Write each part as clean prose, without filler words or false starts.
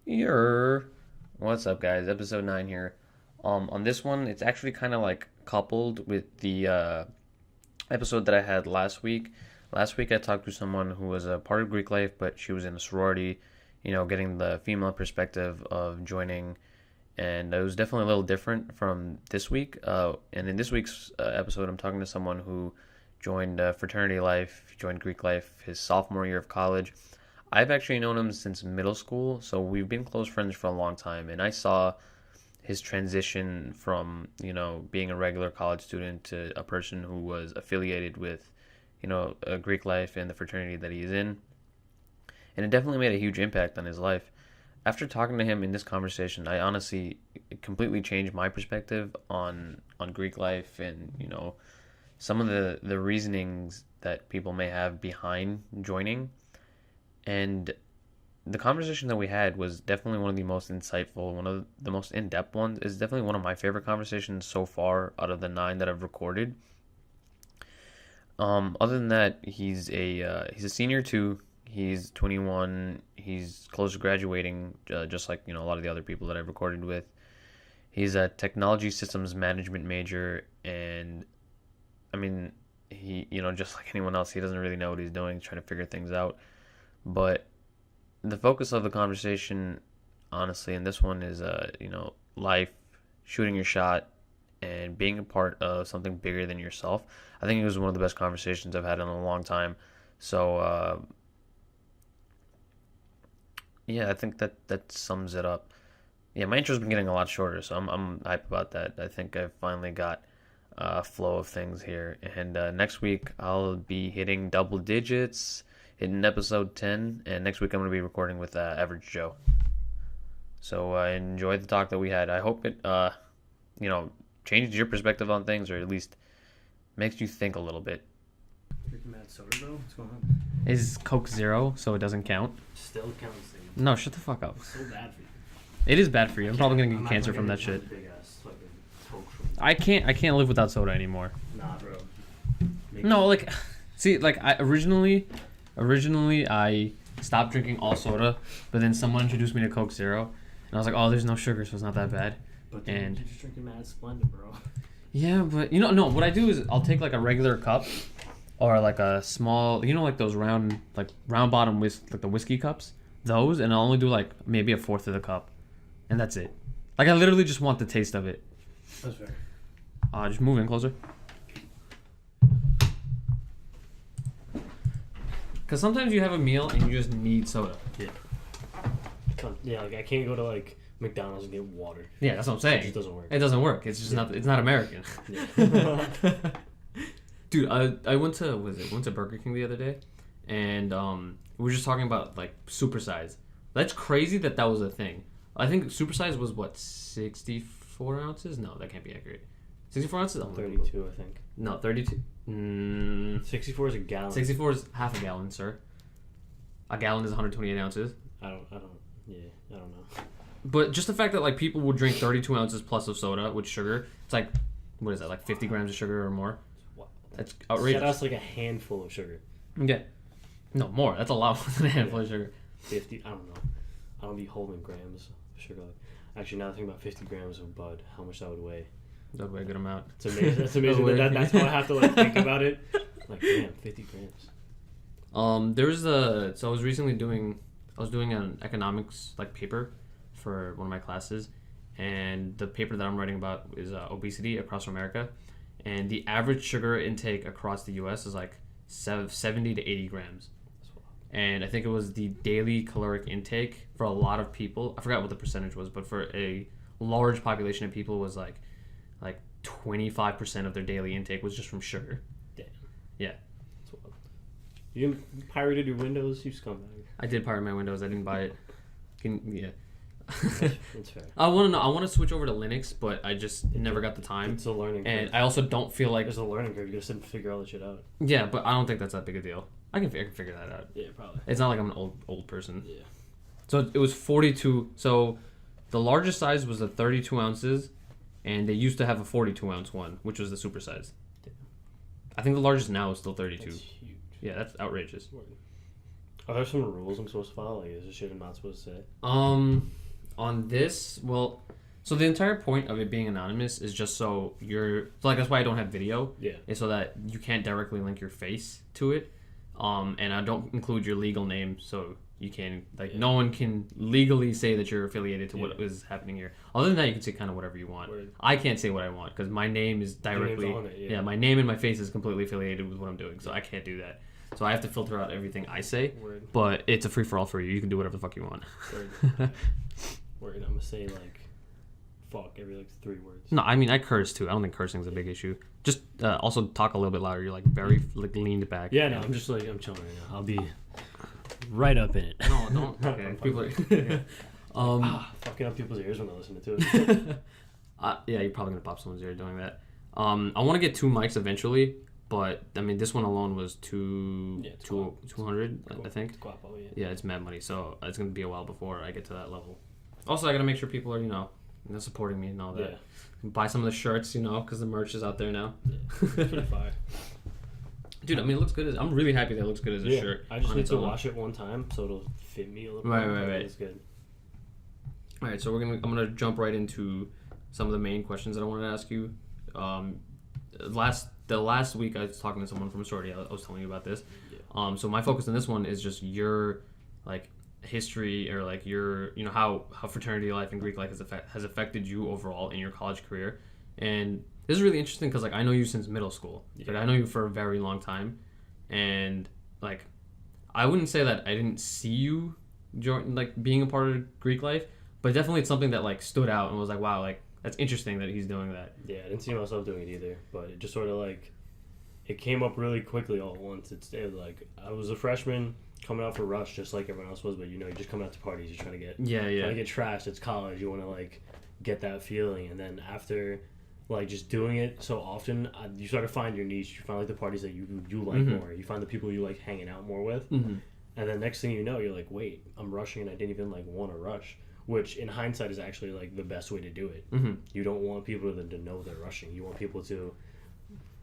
What's up, guys? Episode 9 here. On this one, it's actually kind of like coupled with the episode that I had last week. Last week, I talked to someone who was a part of Greek life, but she was in a sorority, getting the female perspective of joining. And it was definitely a little different from this week. And in this week's episode, I'm talking to someone who joined fraternity life, joined Greek life his sophomore year of college. I've actually known him since middle school, so we've been close friends for a long time. And I saw his transition from, being a regular college student to a person who was affiliated with, a Greek life and the fraternity that he's in. And it definitely made a huge impact on his life. After talking to him in this conversation, I honestly completely changed my perspective on Greek life and, some of the reasonings that people may have behind joining. And the conversation that we had was definitely one of the most insightful, one of the most in-depth ones. It's definitely one of my favorite conversations so far out of the 9 that I've recorded. Other than that, he's a senior too. He's 21. He's close to graduating, just like a lot of the other people that I've recorded with. He's a technology systems management major, and I mean, he just like anyone else, he doesn't really know what he's doing. He's trying to figure things out. But the focus of the conversation, honestly, in this one is, life, shooting your shot, and being a part of something bigger than yourself. I think it was one of the best conversations I've had in a long time. So, yeah, I think that sums it up. Yeah, my intro's been getting a lot shorter, so I'm hyped about that. I think I've finally got a flow of things here. And next week, I'll be hitting double digits, hitting episode 10, and next week I'm going to be recording with Average Joe. So enjoy the talk that we had. I hope it, changes your perspective on things, or at least makes you think a little bit. Drinking mad soda, bro? What's going on? Is Coke Zero, so it doesn't count? Still counts. No, shut the fuck up. It's so bad for you. It is bad for you. I'm probably going to get cancer from that shit. Big ass fucking Coke from I can't live without soda anymore. Nah, bro. No, like, see, like, I originally I stopped drinking all soda, but then someone introduced me to Coke Zero, and I was like, oh, there's no sugar, so it's not that bad. But then you're just drinking mad Splendid, bro. Yeah, but no, what I do is I'll take like a regular cup, or like a small, like those round bottom like the whiskey cups, those, and I'll only do like maybe a fourth of the cup, and that's it. Like, I literally just want the taste of it. That's fair. Just move in closer. Because sometimes you have a meal and you just need soda. Yeah. Yeah, like I can't go to like McDonald's and get water. Yeah, that's what I'm saying. It just doesn't work. It doesn't work. It's just not. It's not American. Yeah. Dude, I went to Burger King the other day, and we were just talking about like supersize. That's crazy that was a thing. I think supersize was what, 64 ounces? No, that can't be accurate. 64 ounces? 32, I think. No, 32. 64 is a gallon. 64 is half a gallon, sir. A gallon is 128 ounces. I don't know. But just the fact that like people would drink 32 ounces plus of soda with sugar, it's like, what is that, like 50 grams of sugar or more? Wow. That's outrageous. Yeah, that's like a handful of sugar. Yeah. No, more. That's a lot more than a handful of sugar. 50, I don't know. I don't be holding grams of sugar. Actually, now I think about 50 grams of Bud, how much that would weigh. That would weigh a good amount. It's amazing. That's amazing. That's how I have to like think about it. Like, damn, 50 grams. So I was recently doing an economics like paper for one of my classes, and the paper that I'm writing about is obesity across America, and the average sugar intake across the U.S. is like 70 to 80 grams, and I think it was the daily caloric intake for a lot of people. I forgot what the percentage was, but for a large population of people was like 25% of their daily intake was just from sugar. Damn. Yeah. That's wild. You pirated your Windows, you scumbag. I did pirate my Windows. I didn't buy it. Yeah. That's fair. I want to switch over to Linux, but I just never got the time. It's a learning curve. And I also don't feel like there's a learning curve. You gotta sit and figure all this shit out. Yeah, but I don't think that's that big a deal. I can figure that out. Yeah, probably. It's not like I'm an old person. Yeah. So it was 42. So the largest size was the 32 ounces, and they used to have a 42 ounce one, which was the super size. Damn. I think the largest now is still 32. That's huge. Yeah, that's outrageous. Are there some rules I'm supposed to follow? Like, is there shit I'm not supposed to say? On this, well, so the entire point of it being anonymous is just so like that's why I don't have video. Yeah. Is so that you can't directly link your face to it. And I don't include your legal name, so you can no one can legally say that you're affiliated to what is happening here. Other than that, you can say kind of whatever you want. Word. I can't say what I want because my name is directly my name and my face is completely affiliated with what I'm doing, so I can't do that. So I have to filter out everything I say. Word. But it's a free for all for you. You can do whatever the fuck you want. Word. Word. I'm gonna say like fuck every like 3 words. No, I mean I curse too. I don't think cursing is a big issue. Just also talk a little bit louder. You're like very like leaned back. Yeah, no, I'm just like I'm chilling right now. I'll be right up in it. No, don't. Okay. People are, fucking up people's ears when they're listening to it. yeah, you're probably gonna pop someone's ear doing that. I want to get 2 mics eventually, but I mean this one alone was 200, I think. Guapo, yeah. Yeah, it's mad money, so it's gonna be a while before I get to that level. Also, I gotta make sure people are supporting me and all that. Yeah. Buy some of the shirts, because the merch is out there now. Yeah. It's pretty fire. Dude, I mean, it looks good. I'm really happy that it looks good as a shirt. I just need to wash it one time so it'll fit me a little bit. Right. It's good. All right, so I'm gonna jump right into some of the main questions that I wanted to ask you. The last week I was talking to someone from a sorority. I was telling you about this. Yeah. So my focus on this one is just your history or your how fraternity life and Greek life has affected you overall in your college career. And this is really interesting because I know you since middle school. I know you for a very long time, and I wouldn't say that I didn't see you join being a part of Greek life, but definitely it's something that stood out and was wow, that's interesting that he's doing that. Yeah, I didn't see myself doing it either, but it just sort of it came up really quickly all at once. It I was a freshman coming out for rush just like everyone else was, but you're just coming out to parties, you're trying to get trying to get trashed. It's college, you want to get that feeling, and then after just doing it so often, you start to find your niche. You find the parties that you like more. You find the people you like hanging out more with, and then next thing you know, you're wait, I'm rushing and I didn't even want to rush. Which in hindsight is actually the best way to do it. You don't want people to know they're rushing. You want people to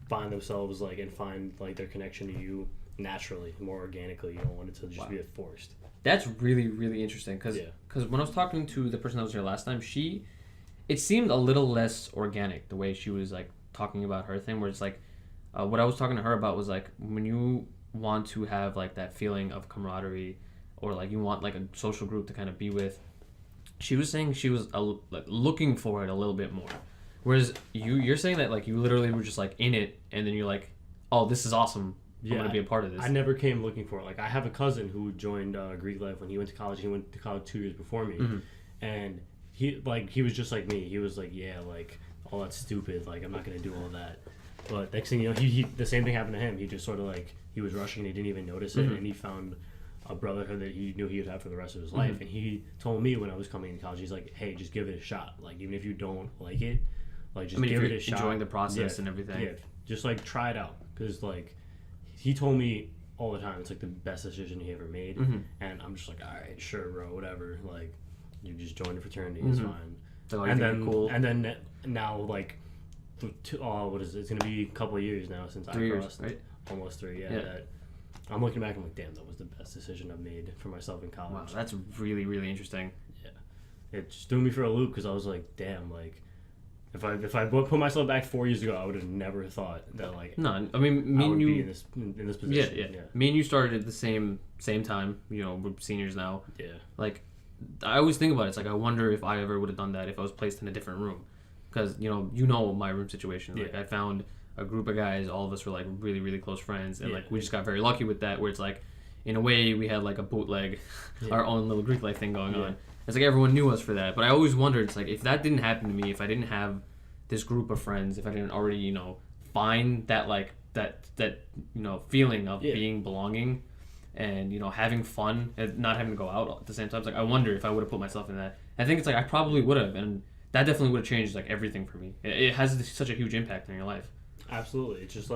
find themselves and find their connection to you naturally, more organically. You don't want it to just be forced. That's really, really interesting because when I was talking to the person that was here last time, it seemed a little less organic the way she was talking about her thing, where it's what I was talking to her about was when you want to have that feeling of camaraderie or you want a social group to kind of be with. She was saying she was looking for it a little bit more, whereas you're saying that you literally were just in it, and then you're oh, this is awesome. I'm gonna be a part of this. I never came looking for it. I have a cousin who joined Greek life when he went to college. He went to college 2 years before me, and he was just like me. He was all that's stupid. I'm not gonna do all that. But next thing you know, he the same thing happened to him. He just sort of he was rushing and he didn't even notice it, and he found a brotherhood that he knew he would have for the rest of his life. And he told me when I was coming to college, he's hey, just give it a shot. Even if you don't like it, just give it a shot. Enjoying the process and everything. Yeah, just try it out. Because he told me all the time it's the best decision he ever made. And I'm just all right, sure, bro, whatever. You just join the fraternity, it's fine. And then cool. And then now what is it? It's gonna be a couple of years now since 3 years, crossed. right? Almost 3. Yeah. That, I'm looking back and I'm damn, that was the best decision I've made for myself in college. Wow, that's really, really interesting. Yeah. It just threw me for a loop because I was damn, if I put myself back 4 years ago, I would have never thought that No, I mean me I would and you be in this position. Yeah. Me and you started at the same time. We're seniors now. Yeah. I always think about it. It's I wonder if I ever would have done that if I was placed in a different room, because my room situation. I found a group of guys, all of us were really, really close friends, and we just got very lucky with that, where it's in a way we had a bootleg our own little Greek life thing going on. It's everyone knew us for that. But I always wondered, it's if that didn't happen to me, if I didn't have this group of friends, if I didn't already find that that feeling of being belonging and having fun and not having to go out at the same time, I wonder if I would have put myself in that. I think it's I probably would have, and that definitely would have changed everything for me. It has such a huge impact on your life. Absolutely. It's just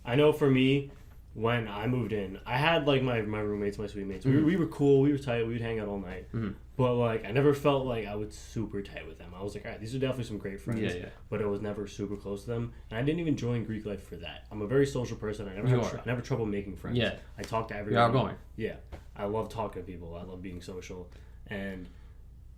I know for me, when I moved in, I had my roommates, my suite mates. We were cool, we were tight, we would hang out all night. But like I never felt like I was super tight with them. I was like, all right, these are definitely some great friends. Yeah. But I was never super close to them, and I didn't even join Greek life for that. I'm a very social person. I never have trouble making friends. Yeah. I talk to everyone. You're outgoing. Yeah, I love talking to people. I love being social, and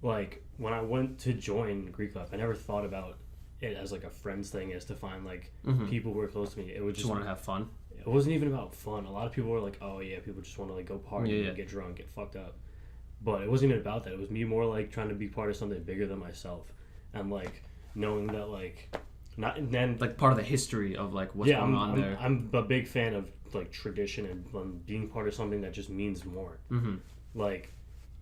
like when I went to join Greek life, I never thought about it as like a friends thing, as to find like people who were close to me. It was just want to have fun. It wasn't even about fun. A lot of people were like, oh yeah, people just want to like go party and get drunk, get fucked up. But it wasn't even about that. It was me more like trying to be part of something bigger than myself, and like knowing that like not and then like part of the history of like what's going on there. I'm a big fan of like tradition and being part of something that just means more. Like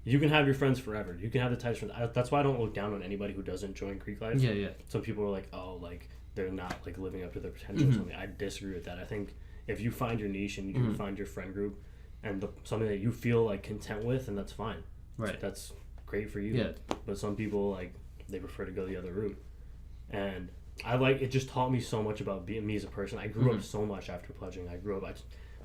you can have your friends forever. You can have the types of friends. That's why I don't look down on anybody who doesn't join Greek life. Yeah. Some people are like, oh, like they're not like living up to their potential or something. I disagree with that. I think if you find your niche and you can find your friend group and something that you feel like content with, and that's fine. Right. That's great for you. Yeah. But some people like they prefer to go the other route, and I like it. Just taught me so much about being me as a person. I grew up so much after pledging.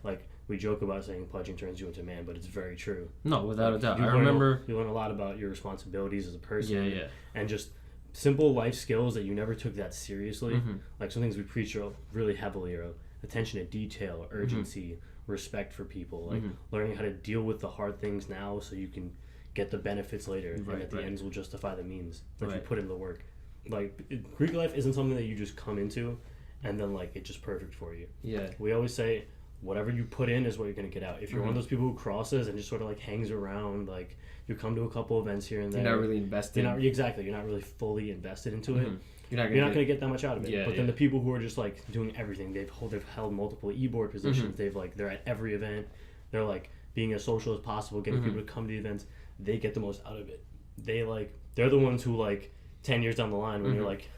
Like we joke about saying pledging turns you into a man, but it's very true. No, without like, a doubt. I remember you learn a lot about your responsibilities as a person. Yeah. And just simple life skills that you never took that seriously. Like some things we preach really heavily are attention to detail, urgency, respect for people, like learning how to deal with the hard things now so you can get the benefits later, and that the ends will justify the means. Like you put in the work. Like Greek life isn't something that you just come into and then like it's just perfect for you. Yeah. We always say whatever you put in is what you're gonna get out. If you're one of those people who crosses and just sort of like hangs around, like you come to a couple events here and there, you're not really invested. You're not really fully invested into it. You're not gonna get that much out of it. Yeah, but then the people who are just like doing everything, they've held multiple e-board positions. They're at every event. They're like being as social as possible, getting people to come to the events. They get the most out of it. They're the ones who like 10 years down the line when you're like,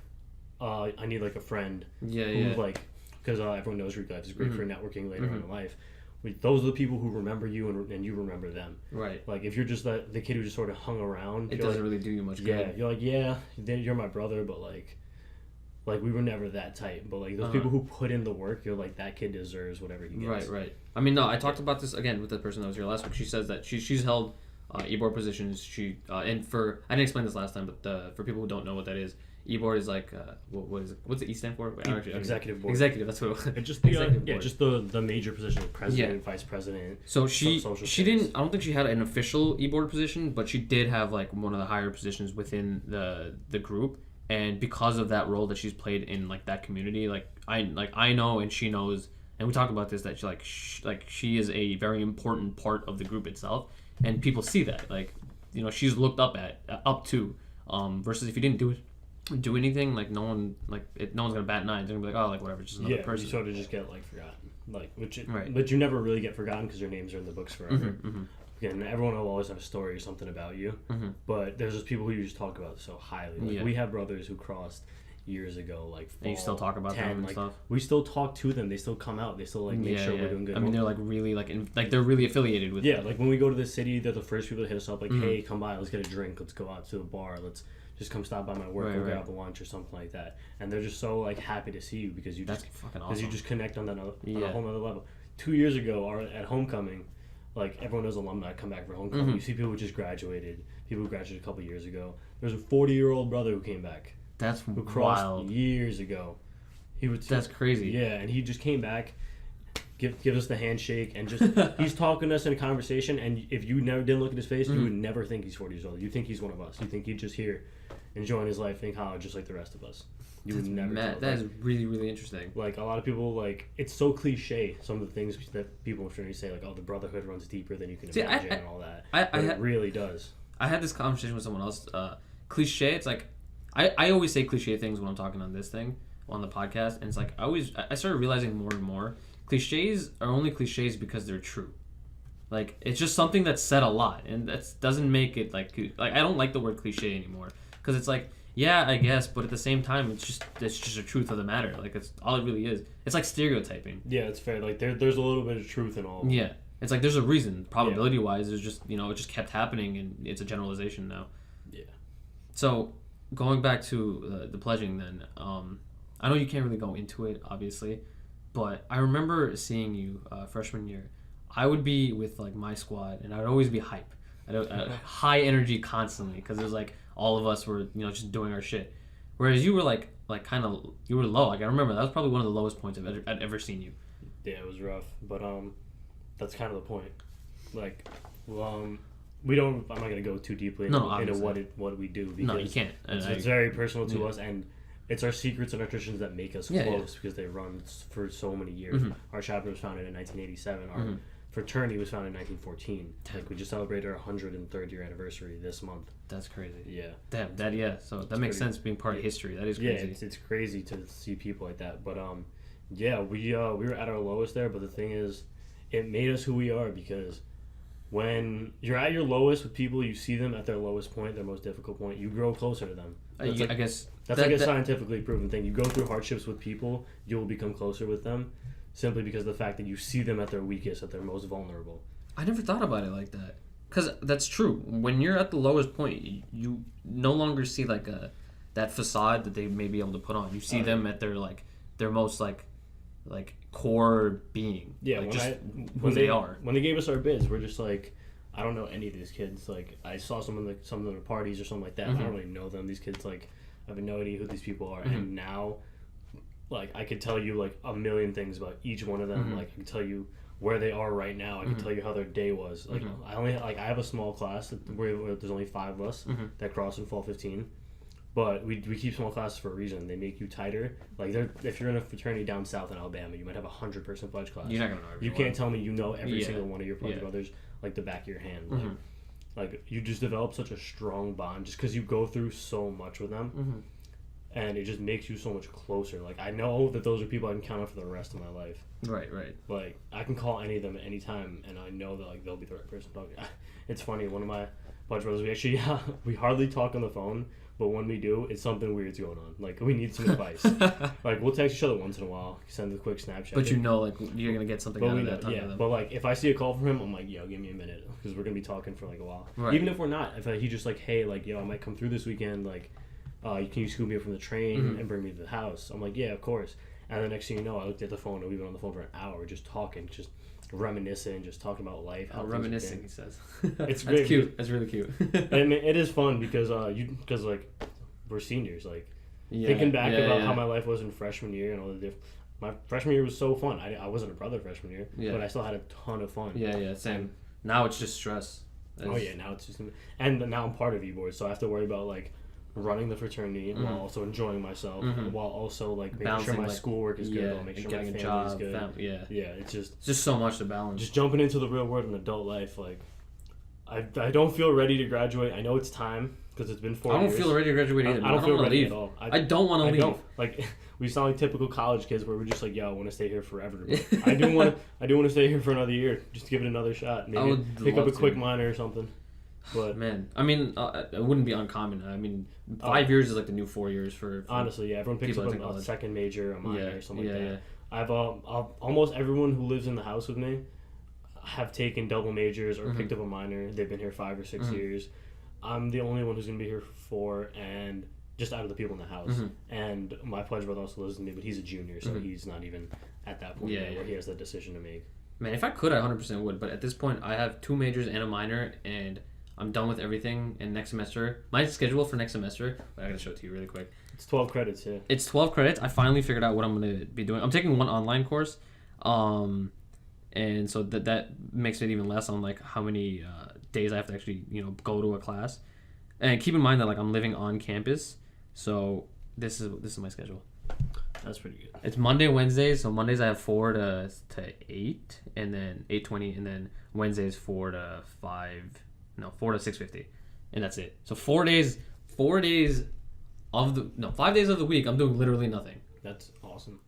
I need like a friend. Who like, because everyone knows Greek life is great for networking later on in life. Those are the people who remember you and you remember them. Right. Like if you're just the kid who just sort of hung around, it doesn't really do you much good. Yeah. You're like, yeah, you're my brother, but like we were never that tight. But like those people who put in the work, you're like, that kid deserves whatever he gets. Right. I mean, no, I talked about this again with the person that was here last week. She says that she's held e-board positions. She and for I didn't explain this last time, but for people who don't know what that is, e-board is like what is it? What's the E stand for? Executive board. Executive. That's what it was. It's just the major position, like president, vice president. So she didn't. I don't think she had an official e-board position, but she did have like one of the higher positions within the group. And because of that role that she's played in like that community, I know and she knows, and we talk about this, that she is a very important part of the group itself, and people see that, like, you know, she's looked up to, versus if you didn't do anything, like no one's gonna bat an eye. They're gonna be like, oh, like whatever, just another person. You sort of just get like forgotten, but you never really get forgotten because your names are in the books forever. And everyone will always have a story or something about you, but there's just people who you just talk about so highly. Like we have brothers who crossed years ago, like fall, and you still talk about 10, them and stuff. We still talk to them. They still come out. They still like make sure we're doing good. I mean, they're like really like they're really affiliated with. Yeah, like when we go to the city, they're the first people to hit us up. Like, hey, come by, let's get a drink, let's go out to the bar, let's just come stop by my work, or grab a lunch or something like that. And they're just so like happy to see you because you just fucking awesome. You just connect on a whole other level. 2 years ago, at homecoming. Like, everyone knows alumni come back for homecoming. You see people who just graduated. People who graduated a couple years ago. There's a 40-year-old brother who came back. Who crossed wild. Years ago. That's crazy. Yeah, and he just came back, gives us the handshake, and just he's talking to us in a conversation, and if you didn't look at his face, you would never think he's 40 years old. You think he's one of us. You think he's just here enjoying his life in college just like the rest of us. You would never tell. That is really, really interesting. Like, a lot of people, like, it's so cliche, some of the things that people in fraternity say, like, oh, the brotherhood runs deeper than you can imagine and all that. It really does. I had this conversation with someone else. Cliche, it's like, I always say cliche things when I'm talking on this thing, on the podcast, and it's like, I started realizing more and more, cliches are only cliches because they're true. Like, it's just something that's said a lot, and that doesn't make it, like, I don't like the word cliche anymore, because it's like, yeah, I guess, but at the same time, it's just the truth of the matter. Like, it's all it really is. It's like stereotyping. Yeah, it's fair. Like, there's a little bit of truth in all of it. Yeah. It's like there's a reason. Probability-wise, there's just, you know, it just kept happening, and it's a generalization now. Yeah. So, going back to the pledging then, I know you can't really go into it, obviously, but I remember seeing you freshman year. I would be with, like, my squad, and I would always be hype. high energy constantly because it was like all of us were just doing our shit. Whereas you were like kind of you were low. Like I remember that was probably one of the lowest points I'd ever seen you. Yeah, it was rough, but that's kind of the point. Like, we don't. I'm not gonna go too deeply into what we do because you can't. It's very personal to us, and it's our secrets and our traditions that make us close because they run for so many years. Mm-hmm. Our chapter was founded in 1987. Our fraternity was founded in 1914. Like we just celebrated our 103rd year anniversary this month. That's crazy. Yeah. Damn. So that makes sense being part of history. That is crazy. Yeah, it's crazy to see people like that. But yeah, we were at our lowest there. But the thing is, it made us who we are because when you're at your lowest with people, you see them at their lowest point, their most difficult point. You grow closer to them. I guess that's like a scientifically proven thing. You go through hardships with people, you will become closer with them, simply because of the fact that you see them at their weakest, at their most vulnerable. I never thought about it like that. Because that's true. When you're at the lowest point, you no longer see like that facade that they may be able to put on. You see them at their most core being. Yeah, when they are. When they gave us our bids, we're just like, I don't know any of these kids. Like I saw some of them at parties or something like that. Mm-hmm. I don't really know them. These kids, like, I have no idea who these people are. Mm-hmm. And now, like, I could tell you like a million things about each one of them. Mm-hmm. Like I can tell you where they are right now. I can tell you how their day was. Like I have a small class where there's only 5 of us that cross in fall 15. But we keep small classes for a reason. They make you tighter. Like if you're in a fraternity down south in Alabama, you might have a 100-person pledge class. You're not gonna know everyone. You can't tell me you know every single one of your pledge brothers like the back of your hand. Like you just develop such a strong bond just because you go through so much with them, and it just makes you so much closer. Like I know that those are people I can count on for the rest of my life. Right. Like I can call any of them at any time, and I know that like they'll be the right person to talk to. It's funny. One of my pledge brothers, we actually we hardly talk on the phone. But when we do, it's something weird's going on. Like, we need some advice. Like, we'll text each other once in a while, send a quick Snapchat. But you know, like, you're going to get something out of that. Yeah, but, like, if I see a call from him, I'm like, yo, give me a minute. Because we're going to be talking for, like, a while. Right. Even if we're not. If he just, like, hey, like, yo, I might come through this weekend. Like, can you scoop me up from the train and bring me to the house? I'm like, yeah, of course. And the next thing you know, I looked at the phone, and we've been on the phone for an hour just talking, just reminiscing, just talking about life. How reminiscing, he says. It's great. That's cute. That's really cute. And it is fun because, like, we're seniors, like thinking back about how my life was in freshman year and all the different. My freshman year was so fun. I wasn't a brother freshman year, but I still had a ton of fun. Yeah, same. Now it's just stress. Now it's just, and now I'm part of E-board, so I have to worry about like running the fraternity while also enjoying myself, while also like making sure my schoolwork is good, while making sure my family is good. It's just so much to balance. Just jumping into the real world in adult life, like I don't feel ready to graduate. I know it's time. Because it's been 4 years. I don't feel ready to graduate either. I don't feel ready at all. I don't want to leave. Like we sound like typical college kids where we're just like, yo, I want to stay here forever. But I do want to stay here for another year. Just give it another shot. Maybe pick up a quick minor or something. But man, I mean, it wouldn't be uncommon. I mean, 5 years is like the new 4 years for honestly, yeah. Everyone picks up a second major, a minor, or something like that. Yeah. I've almost everyone who lives in the house with me have taken double majors or picked up a minor. They've been here 5 or 6 years. I'm the only one who's going to be here for 4, and just out of the people in the house. And my pledge brother also lives with me, but he's a junior, so he's not even at that point yet where he has that decision to make. Man, if I could, I 100% would. But at this point, I have 2 majors and a minor, and I'm done with everything. And next semester, my schedule for next semester, I got to show it to you really quick. It's 12 credits, yeah. It's 12 credits. I finally figured out what I'm going to be doing. I'm taking 1 online course, and so that makes it even less on like how many days I have to actually go to a class. And keep in mind that like I'm living on campus, so this is my schedule. That's pretty good. It's Monday, Wednesdays. So Mondays I have 4 to 8, and then 8:20, and then Wednesdays 4 to 6:50, and that's it. So 5 days of the week I'm doing literally nothing. That's awesome.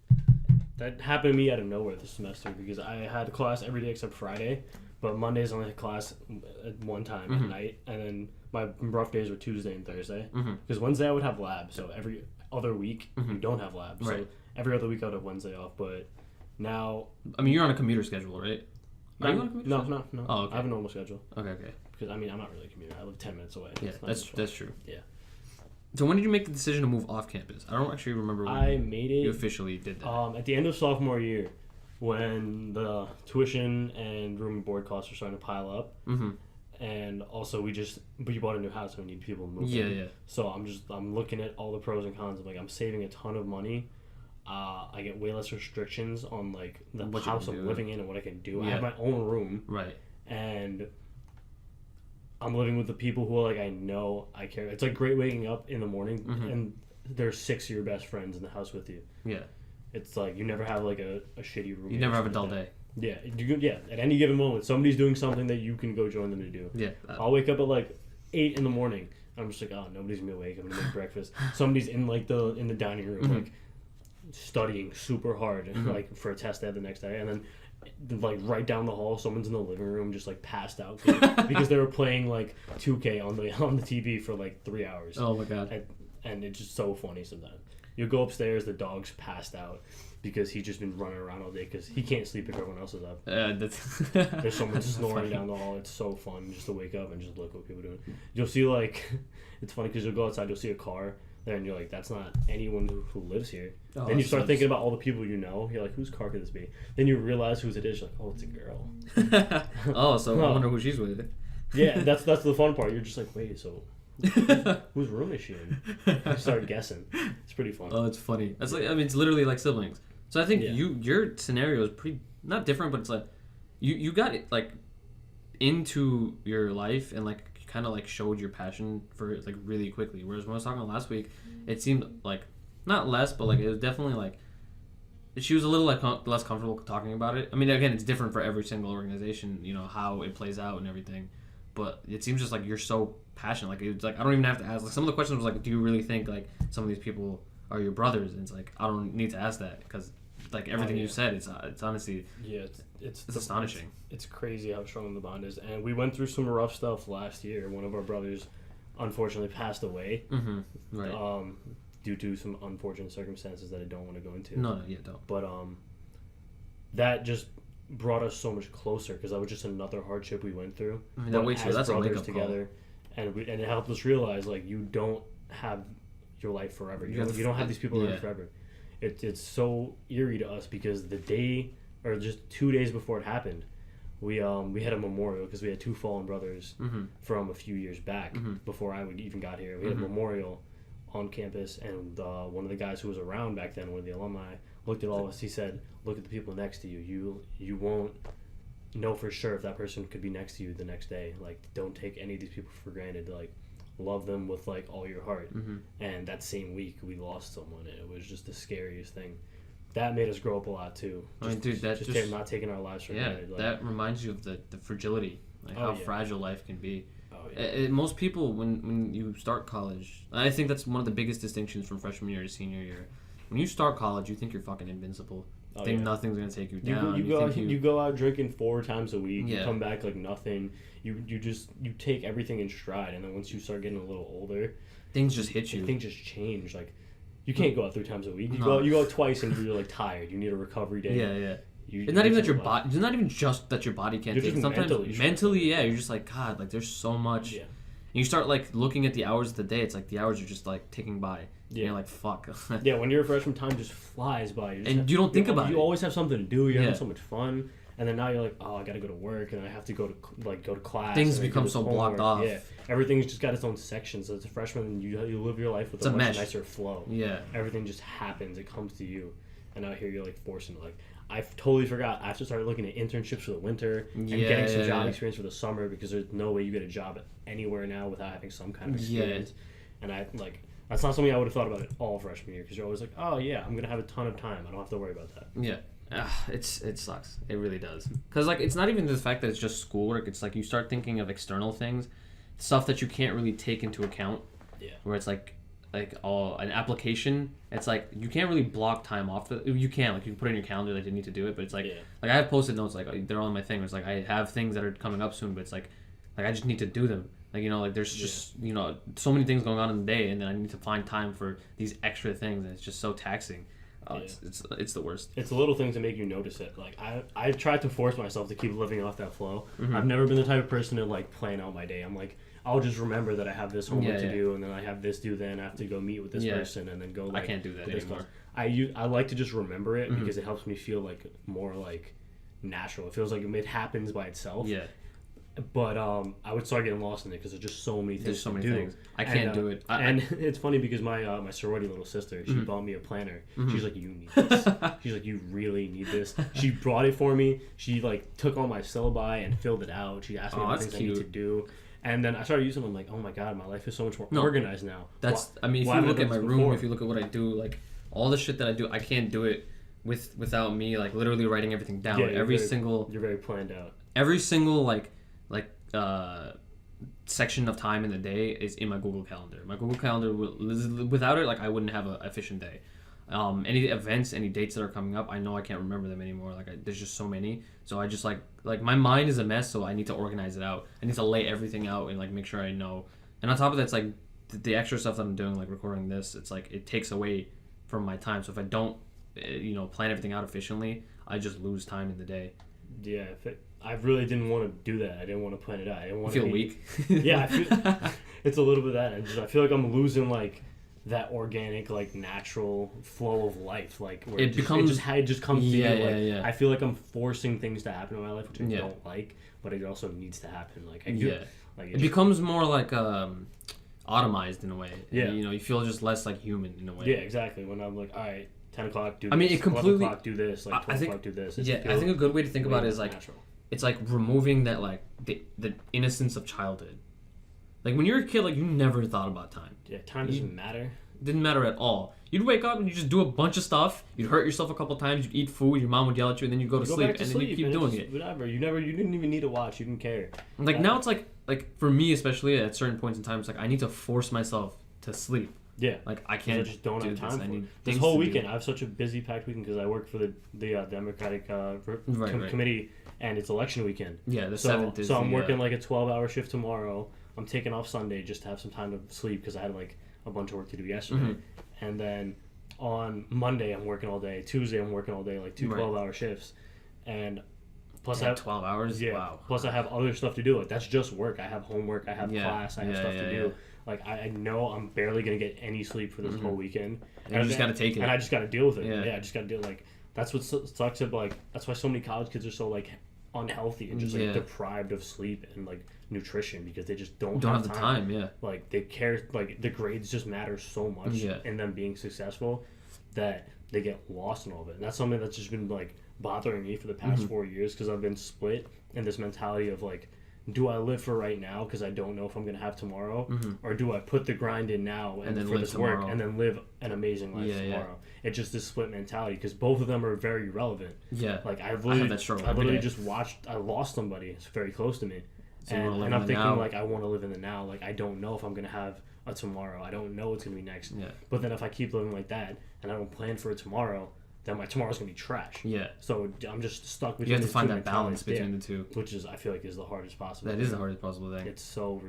That happened to me out of nowhere this semester because I had class every day except Friday, but Mondays I only had class at one time at night, and then my rough days were Tuesday and Thursday. Because Wednesday I would have lab, so every other week you don't have lab. So every other week I would have Wednesday off, but now... I mean, you're on a commuter schedule, right? Are you on a commuter schedule? No. Oh, okay. I have a normal schedule. Okay. Because, I mean, I'm not really a commuter. I live 10 minutes away. Yeah, that's true. Yeah. So when did you make the decision to move off campus? I don't actually remember when you officially did that. At the end of sophomore year, when the tuition and room and board costs were starting to pile up, and also we bought a new house, so we need people to move in. So I'm looking at all the pros and cons of like I'm saving a ton of money. I get way less restrictions on like the house I'm living in and what I can do. I have my own room, right, and I'm living with the people who are like I know I care. It's like great waking up in the morning and there's 6 of your best friends in the house with you. Yeah, it's like you never have like a shitty room. You never have a dull day. Yeah, at any given moment, somebody's doing something that you can go join them to do. Yeah, I'll wake up at like 8 in the morning. I'm just like, oh, nobody's gonna be awake. I'm gonna make breakfast. Somebody's in the dining room, like studying super hard, like for a test they have the next day, and then like right down the hall, someone's in the living room just like passed out because they were playing like 2K on the TV for like 3 hours. Oh my god! And it's just so funny sometimes. You go upstairs, the dog's passed out because he's just been running around all day because he can't sleep if everyone else is up. There's someone snoring down the hall. It's so fun just to wake up and just look what people are doing. You'll see like, it's funny because you'll go outside, you'll see a car there and you're like, that's not anyone who lives here. Oh, then you start thinking about all the people you know. You're like, whose car could this be? Then you realize whose it is. You're like, oh, it's a girl. Oh, so I wonder who she's with. Yeah, that's the fun part. You're just like, wait, so whose room is she in? You start guessing. It's pretty fun. Oh, it's funny. It's like, I mean, it's literally like siblings. So I think your scenario is pretty not different, but it's like you got it like into your life and like kind of like showed your passion for it like really quickly. Whereas when I was talking last week, it seemed like not less, but like it was definitely like she was a little like less comfortable talking about it. I mean, again, it's different for every single organization, you know, how it plays out and everything. But it seems just like you're so passionate. Like it's like I don't even have to ask. Like some of the questions was like, do you really think like some of these people are your brothers? And it's like I don't need to ask that because like everything you said, it's honestly it's astonishing. It's crazy how strong the bond is. And we went through some rough stuff last year. One of our brothers unfortunately passed away, right? Due to some unfortunate circumstances that I don't want to go into. No, don't. But that just brought us so much closer because that was just another hardship we went through. I mean, that's a wake-up together, call. And it helped us realize like you don't have your life forever. You don't have these people around forever. It's so eerie to us because the day or just 2 days before it happened, we had a memorial because we had 2 fallen brothers from a few years back before I even got here. We had a memorial on campus, and one of the guys who was around back then, one of the alumni, looked at all of us. He said, look at the people next to you. You won't know for sure if that person could be next to you the next day. Like, don't take any of these people for granted. Like, love them with like all your heart. And that same week we lost someone, and it was just the scariest thing. That made us grow up a lot too. I mean, dude, that just not taking our lives for granted. Like, that reminds you of the fragility, like how fragile life can be. Oh, yeah. Most people, when you start college, I think that's one of the biggest distinctions from freshman year to senior year. When you start college, you think you're fucking invincible. You think nothing's gonna take you down. You go out drinking 4 times a week. You come back like nothing. You take everything in stride, and then once you start getting a little older, things just hit you. Things just change. Like you can't go out 3 times a week. You go out twice, and you're like tired. You need a recovery day. Yeah. It's not even that your body. It's not even just that your body can't take it. Sometimes mentally, you're just like, God, like there's so much. Yeah. And you start like looking at the hours of the day. It's like the hours are just like ticking by. Yeah. And you're like, fuck. Yeah, when you're a freshman, time just flies by. You don't think about it. You always have something to do. You're having so much fun. And then now you're like, oh, I gotta go to work, and I have to go to class. Things become so blocked off. Yeah, everything's just got its own section. So as a freshman, you live your life with a much nicer flow. Yeah, everything just happens. It comes to you, and out here you're like forced into like. I totally forgot. I have to start looking at internships for the winter and getting some job experience for the summer because there's no way you get a job anywhere now without having some kind of experience. And that's not something I would have thought about it all freshman year because you're always like, oh yeah, I'm gonna have a ton of time. I don't have to worry about that. Yeah. It sucks. It really does. Because like it's not even the fact that it's just schoolwork. It's like you start thinking of external things, stuff that you can't really take into account. Yeah. Where it's like an application. It's like you can't really block time off. You can like you can put it in your calendar that you need to do it, but it's like like I have Post-it notes like they're on my thing. It's like I have things that are coming up soon, but it's like I just need to do them. Like like there's just so many things going on in the day, and then I need to find time for these extra things, and it's just so taxing. It's the worst. It's the little things that make you notice it. Like I've tried to force myself to keep living off that flow. I've never been the type of person to like plan out my day. I'm like I'll just remember that I have this homework to do, and then I have this due. Then I have to go meet with this person, and then go. Like, I can't do that anymore. I like to just remember it because it helps me feel like more like natural. It feels like it happens by itself. Yeah. But I would start getting lost in it because there's just so many things. There's so many to do. things. I can't do it. And it's funny because my sorority little sister, she bought me a planner. She's like, you need this. She's like, you really need this. She brought it for me. She like took all my syllabi and filled it out. She asked me what things I need to do. And then I started using them. I'm like, oh my god, my life is so much more organized now. That's I mean, if you look at my room, if you look at what I do, like all the shit that I do, I can't do it without me like literally writing everything down. Yeah, You're very planned out. Every single like section of time in the day is in my Google Calendar. My Google Calendar without it, like I wouldn't have an efficient day. Any events, any dates that are coming up, I know I can't remember them anymore. Like there's just so many. So I just like my mind is a mess. So I need to organize it out. I need to lay everything out and like make sure I know. And on top of that, it's like the extra stuff that I'm doing, like recording this. It's like it takes away from my time. So if I don't, plan everything out efficiently, I just lose time in the day. Yeah, I really didn't want to do that. I didn't want to plan it out. I didn't want to feel weak. Yeah, I feel it's a little bit of that. I feel like I'm losing like that organic, like natural flow of life. Like where it just comes to me. I feel like I'm forcing things to happen in my life, which I don't like, but it also needs to happen. Like it becomes more like automized in a way. Yeah, you feel just less like human in a way. Yeah, exactly. When I'm like, all right, 10 o'clock do this. I mean, it completely 11 o'clock do this. Like 12 o'clock do this. I think a good way to think about it is like natural. It's like removing that like the innocence of childhood. Like when you're a kid, like you never thought about time. Yeah, time doesn't matter. Didn't matter at all. You'd wake up and you just do a bunch of stuff. You'd hurt yourself a couple times. You'd eat food. Your mom would yell at you, and then you go to sleep, and then you keep doing it. Whatever. You didn't even need to watch. You didn't care. Like now, it's like for me especially at certain points in time, it's like I need to force myself to sleep. Yeah. Like I can't. I just don't have time for it. This whole weekend, I have such a busy, packed weekend because I work for the Democratic committee, and it's election weekend. Yeah, the 7th is. So I'm working like a 12-hour shift tomorrow. I'm taking off Sunday just to have some time to sleep because I had like a bunch of work to do yesterday. And then on Monday I'm working all day. Tuesday I'm working all day, like two 12-hour shifts. And plus I have 12 hours. Yeah. Wow. Plus I have other stuff to do. Like that's just work. I have homework. I have class. I have stuff to do. Like I know I'm barely gonna get any sleep for this whole weekend. And you just gotta take it. And I just gotta deal with it. Yeah, I just gotta deal. Like that's what sucks. Like that's why so many college kids are so like unhealthy and just like deprived of sleep and like nutrition because they just don't have the time. Yeah. Like they care. Like the grades just matter so much in them being successful that they get lost in all of it. And that's something that's just been like bothering me for the past 4 years because I've been split in this mentality of like, do I live for right now because I don't know if I'm going to have tomorrow, or do I put the grind in now and then for this tomorrow. work and then live an amazing life tomorrow? It's just this split mentality because both of them are very relevant. Yeah, like I literally just watched. I lost somebody. It's very close to me, so and I'm thinking like I want to live in the now. Like I don't know if I'm going to have a tomorrow. I don't know what's going to be next. Yeah. But then if I keep living like that and I don't plan for a tomorrow, then my tomorrow's gonna be trash. Yeah. So I'm just stuck between. You have to find that balance between the two, which is I feel like is the hardest possible. That is the hardest possible thing. It's so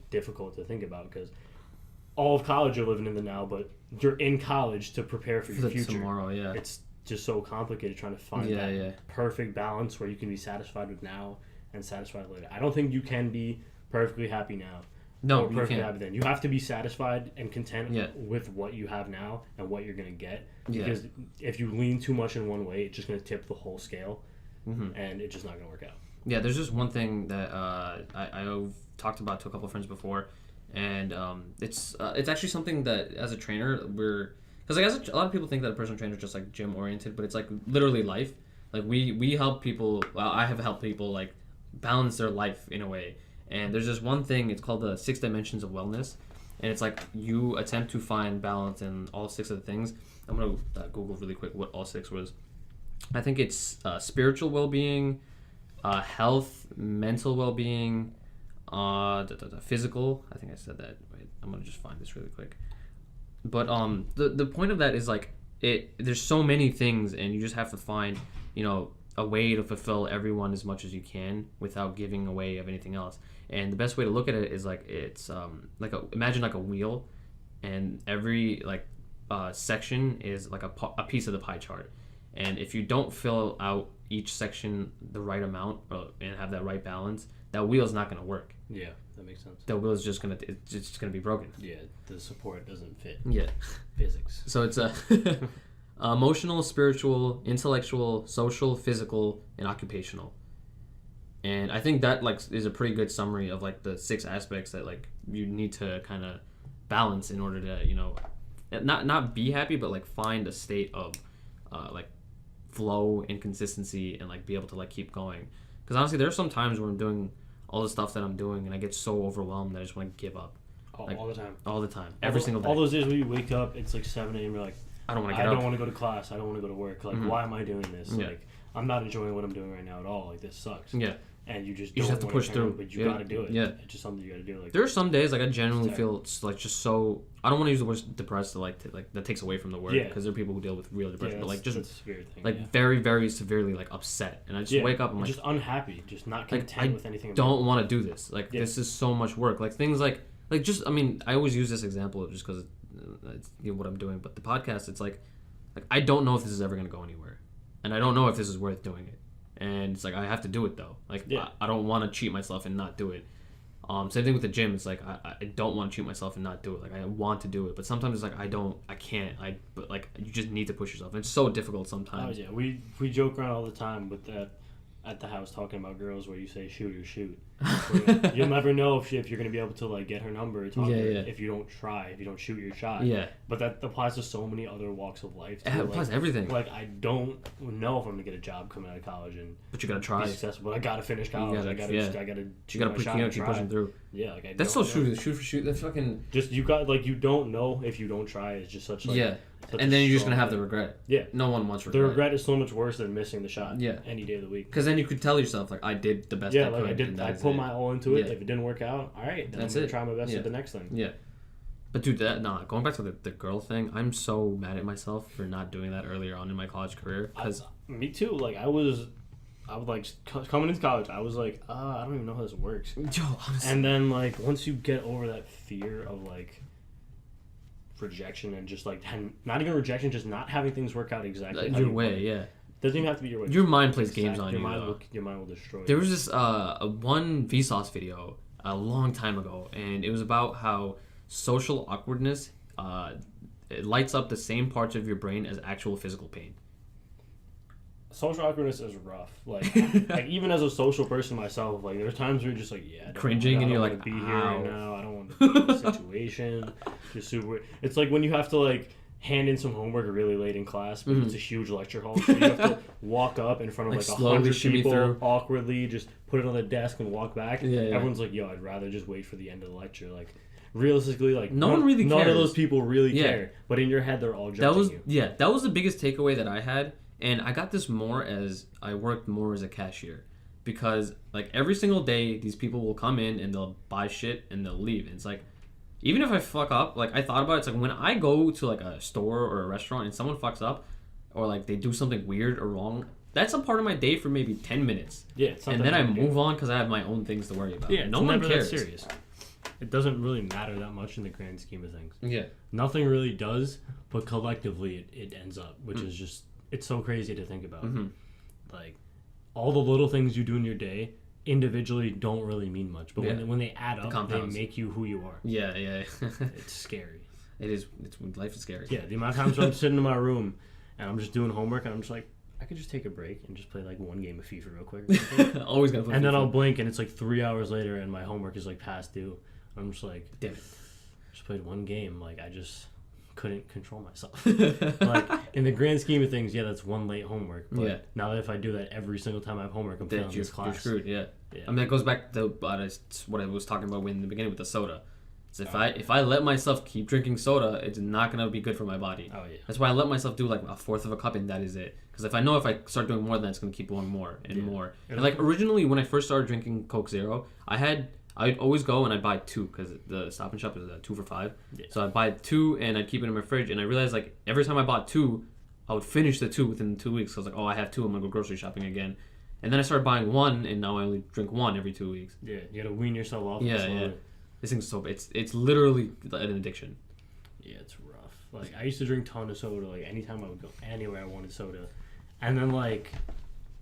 difficult to think about because all of college you're living in the now, but you're in college to prepare for your future. Tomorrow, yeah. It's just so complicated trying to find that perfect balance where you can be satisfied with now and satisfied later. I don't think you can be perfectly happy now. No, or perfectly happy then. You have to be satisfied and content with what you have now and what you're gonna get. Because if you lean too much in one way, it's just gonna tip the whole scale, and it's just not gonna work out. Yeah, there's just one thing that I've talked about to a couple of friends before, and it's actually something that as a trainer because I guess a lot of people think that a personal trainer is just like gym oriented, but it's like literally life. Like we help people. Well, I have helped people like balance their life in a way. And there's this one thing, it's called the 6 dimensions of wellness. And it's like you attempt to find balance in all 6 of the things. I'm going to Google really quick what all 6 was. I think it's spiritual well-being, health, mental well-being, physical. I think I said that. Wait, I'm going to just find this really quick. But the point of that is like there's so many things and you just have to find, a way to fulfill everyone as much as you can without giving away of anything else. And the best way to look at it is like it's imagine like a wheel, and every section is like a piece of the pie chart. And if you don't fill out each section the right amount and have that right balance, that wheel is not going to work. Yeah, that makes sense. That wheel is just gonna be broken. Yeah, the support doesn't fit. Yeah, physics. So it's emotional, spiritual, intellectual, social, physical, and occupational. And I think that like is a pretty good summary of like the 6 aspects that like you need to kind of balance in order to, you know, not be happy, but like find a state of like flow and consistency and like be able to like keep going. Because honestly, there's some times where I'm doing all the stuff that I'm doing and I get so overwhelmed that I just want to give up. All the time. All the time. Every single day. All those days where you wake up, it's like 7 a.m. You're like, I don't want to get up. I don't want to go to class. I don't want to go to work. Like, why am I doing this? Yeah. Like, I'm not enjoying what I'm doing right now at all. Like, this sucks. Yeah. And you just have to push through. But you got to do it. Yeah. It's just something you got to do. Like, there are some days like I genuinely feel like just so. I don't want to use the word depressed to like that takes away from the word because there are people who deal with real depression, but like just that's a severe thing, like very very severely like upset, and I just wake up and I'm like just unhappy, just not content with anything. I don't want to do this. Like this is so much work. Like things like just I mean I always use this example just because it's what I'm doing, but the podcast it's like I don't know if this is ever gonna go anywhere, and I don't know if this is worth doing it. And it's like I have to do it though. Like I don't want to cheat myself and not do it. Same thing with the gym. It's like I don't want to cheat myself and not do it. Like I want to do it, but sometimes it's like I can't. But like you just need to push yourself. And it's so difficult sometimes. Oh yeah, we joke around all the time with that at the house talking about girls where you say shoot or shoot. You'll never know if you're going to be able to like get her number or talk to her if you don't try, if you don't shoot your shot. Yeah. But that applies to so many other walks of life. Too. It applies to everything. Like I don't know if I'm going to get a job coming out of college but you got to try. Be successful. But I got to finish college. I got to you got to keep pushing through. Yeah, like that's so true. Shoot for shoot. That's fucking. Just you got like you don't know if you don't try. It's just such like and then you're just gonna have the regret. Yeah, no one wants regret. The regret is so much worse than missing the shot. Yeah, any day of the week. Because then you could tell yourself like I did the best. Yeah, I like could, I did. I put my all into it. If it didn't work out, all right, then I'm gonna try my best at the next thing. Yeah, but dude, going back to the girl thing, I'm so mad at myself for not doing that earlier on in my college career. Because me too. Like I was like coming into college, I was like, I don't even know how this works. Yo, honestly. And then like once you get over that fear of like rejection and just like not even rejection, just not having things work out exactly your way, doesn't even have to be your way. Your mind plays games on you. Your mind will destroy. There was this one Vsauce video a long time ago, and it was about how social awkwardness it lights up the same parts of your brain as actual physical pain. Social awkwardness is rough. Like, like even as a social person myself, like there's times where you're just like, cringing, and you're like, be here right now. I don't want to be in this situation. Just super. It's like when you have to like hand in some homework really late in class, but it's a huge lecture hall, so you have to walk up in front of like 100 people awkwardly, just put it on the desk and walk back. Everyone's like, yo, I'd rather just wait for the end of the lecture. Like, realistically, like no one really cares. None of those people really care, but in your head they're all judging you. That was the biggest takeaway that I had. And I got this more as I worked more as a cashier, because like every single day these people will come in and they'll buy shit and they'll leave. And it's like, even if I fuck up, like I thought about it, it's like when I go to like a store or a restaurant and someone fucks up or like they do something weird or wrong, that's a part of my day for maybe 10 minutes. Yeah, and then I move on because I have my own things to worry about. Yeah, no one cares. That serious. It doesn't really matter that much in the grand scheme of things. Yeah, nothing really does, but collectively it ends up, which is just. It's so crazy to think about. Like, all the little things you do in your day individually don't really mean much. But when they add up, they make you who you are. Yeah. It's scary. It is. Life is scary. Yeah, the amount of times I'm sitting in my room and I'm just doing homework and I'm just like, I could just take a break and just play like one game of FIFA real quick. Always gotta play and FIFA. Then I'll blink and it's like 3 hours later and my homework is like past due. I'm just like, damn it. Just played one game. Like, I just couldn't control myself. Like, in the grand scheme of things, that's one late homework. But now that if I do that every single time I have homework, I'm failing this class. You're screwed, yeah. I mean, that goes back to what I was talking about in the beginning with the soda. So if I let myself keep drinking soda, it's not going to be good for my body. Oh, yeah. That's why I let myself do like a fourth of a cup and that is it. Because if I know if I start doing more than that, it's going to keep going more and more. And like originally when I first started drinking Coke Zero, I'd always go and I'd buy 2 because the Stop and Shop is 2 for $5. Yeah. So I'd buy 2 and I'd keep it in my fridge. And I realized like every time I bought 2, I would finish the 2 within 2 weeks. So I was like, I have 2. I'm gonna go grocery shopping again. And then I started buying 1, and now I only drink 1 every 2 weeks. Yeah, you gotta wean yourself off. Yeah. This thing's so it's literally an addiction. Yeah, it's rough. Like I used to drink a ton of soda. Like anytime I would go anywhere, I wanted soda. And then like.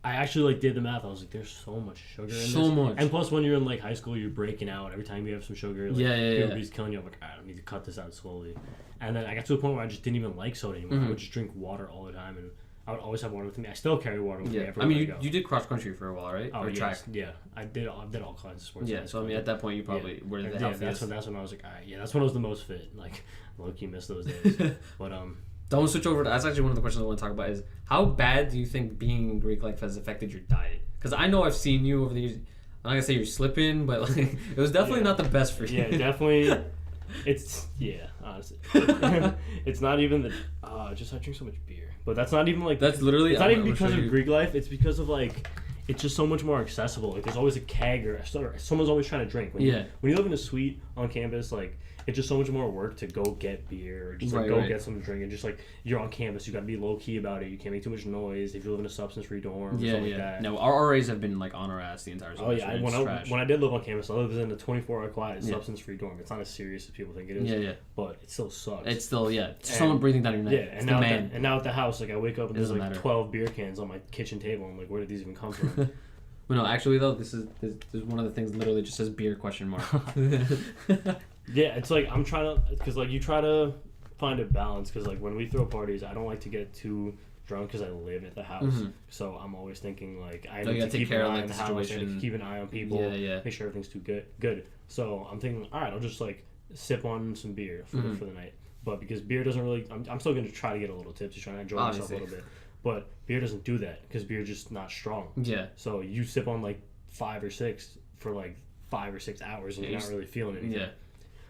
I actually like did the math. I was like, "There's so much sugar in this." So much. And plus, when you're in like high school, you're breaking out every time you have some sugar. Like, everybody's killing you. I'm like, I need to cut this out slowly. And then I got to a point where I just didn't even like soda anymore. I would just drink water all the time, and I would always have water with me. I still carry water with me everywhere I mean, I go. you did cross country for a while, right? Oh, or track. Yeah, I did all kinds of sports. Yeah, so I mean, at that point, you probably were the healthiest. That's when I was like, all right, that's when I was the most fit. Like, low-key missed those days. But Don't switch over. That's actually one of the questions I want to talk about. Is how bad do you think being in Greek life has affected your diet? Because I know I've seen you over the years. I'm not gonna say you're slipping, but like it was definitely not the best for you. Yeah, definitely. It's honestly, it's not even the just I drink so much beer, but that's not even like that's literally. It's not even because of Greek life. It's because of like it's just so much more accessible. Like there's always a keg or someone's always trying to drink. When you live in a suite on campus, like. It's just so much more work to go get beer or just like get something to drink. And just like you're on campus, you got to be low key about it. You can't make too much noise if you live in a substance free dorm or something like that. No, our RAs have been like on our ass the entire semester. Oh yeah, when I did live on campus, I lived in a 24-hour quiet substance free dorm. It's not as serious as people think it is. Yeah. But it still sucks. It's still someone breathing down your neck. Yeah, and now at the house, like I wake up and there's like 12 beer cans on my kitchen table. I'm like, where did these even come from? Well, no, actually though, this is one of the things literally just says beer ? Yeah, it's like I'm trying to, because like you try to find a balance, because like when we throw parties, I don't like to get too drunk because I live at the house, so I'm always thinking like I need to keep an eye on the house, I need to keep an eye on people, make sure everything's good. So I'm thinking, all right, I'll just like sip on some beer for the night, but because beer doesn't really, I'm still going to try to get a little tipsy, trying to enjoy myself a little bit, but beer doesn't do that because beer's just not strong. Yeah. So you sip on like 5 or 6 for like 5 or 6 hours and you're not really feeling anything. Yeah.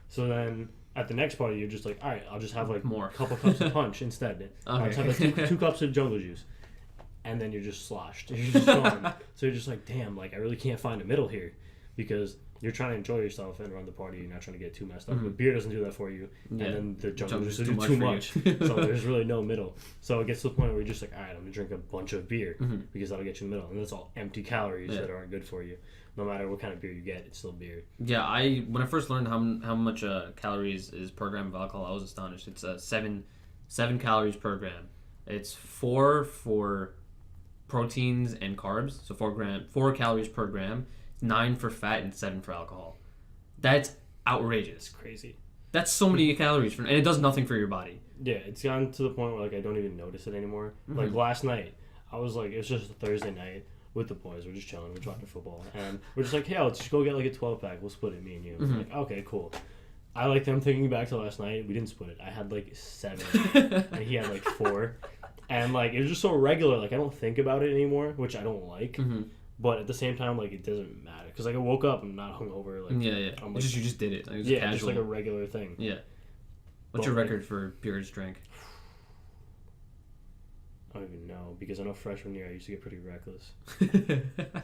So then at the next party, you're just like, all right, I'll just have like a couple cups of punch instead. I'll just have like 2 cups of jungle juice. And then you're just sloshed. You're just gone. So you're just like, damn, like I really can't find a middle here. Because you're trying to enjoy yourself and run the party. You're not trying to get too messed up. But beer doesn't do that for you. Yeah. And then the jungle juice will do too much. So there's really no middle. So it gets to the point where you're just like, all right, I'm going to drink a bunch of beer. Because that'll get you in the middle. And that's all empty calories that aren't good for you. No matter what kind of beer you get, it's still beer. Yeah, when I first learned how much calories is per gram of alcohol, I was astonished. It's 7 calories per gram. It's 4 for proteins and carbs, so 4 calories per gram. 9 for fat and 7 for alcohol. That's outrageous. It's crazy. That's so many calories and it does nothing for your body. Yeah, it's gotten to the point where like I don't even notice it anymore. Like last night, I was like, it's just a Thursday night. With the boys, we're just chilling, we're watching football, and we're just like, hey, let's just go get like a 12-pack, we'll split it, me and you. Like, okay, cool. I like them thinking back to last night, we didn't split it. I had like 7, and he had like 4, and like it was just so regular, like I don't think about it anymore, which I don't like, but at the same time, like it doesn't matter, because like I woke up, I'm not hungover, like I'm like, you just did it. It was casual. Just like a regular thing. Yeah. What's your record for beers drank? I don't even know, because I know freshman year I used to get pretty reckless.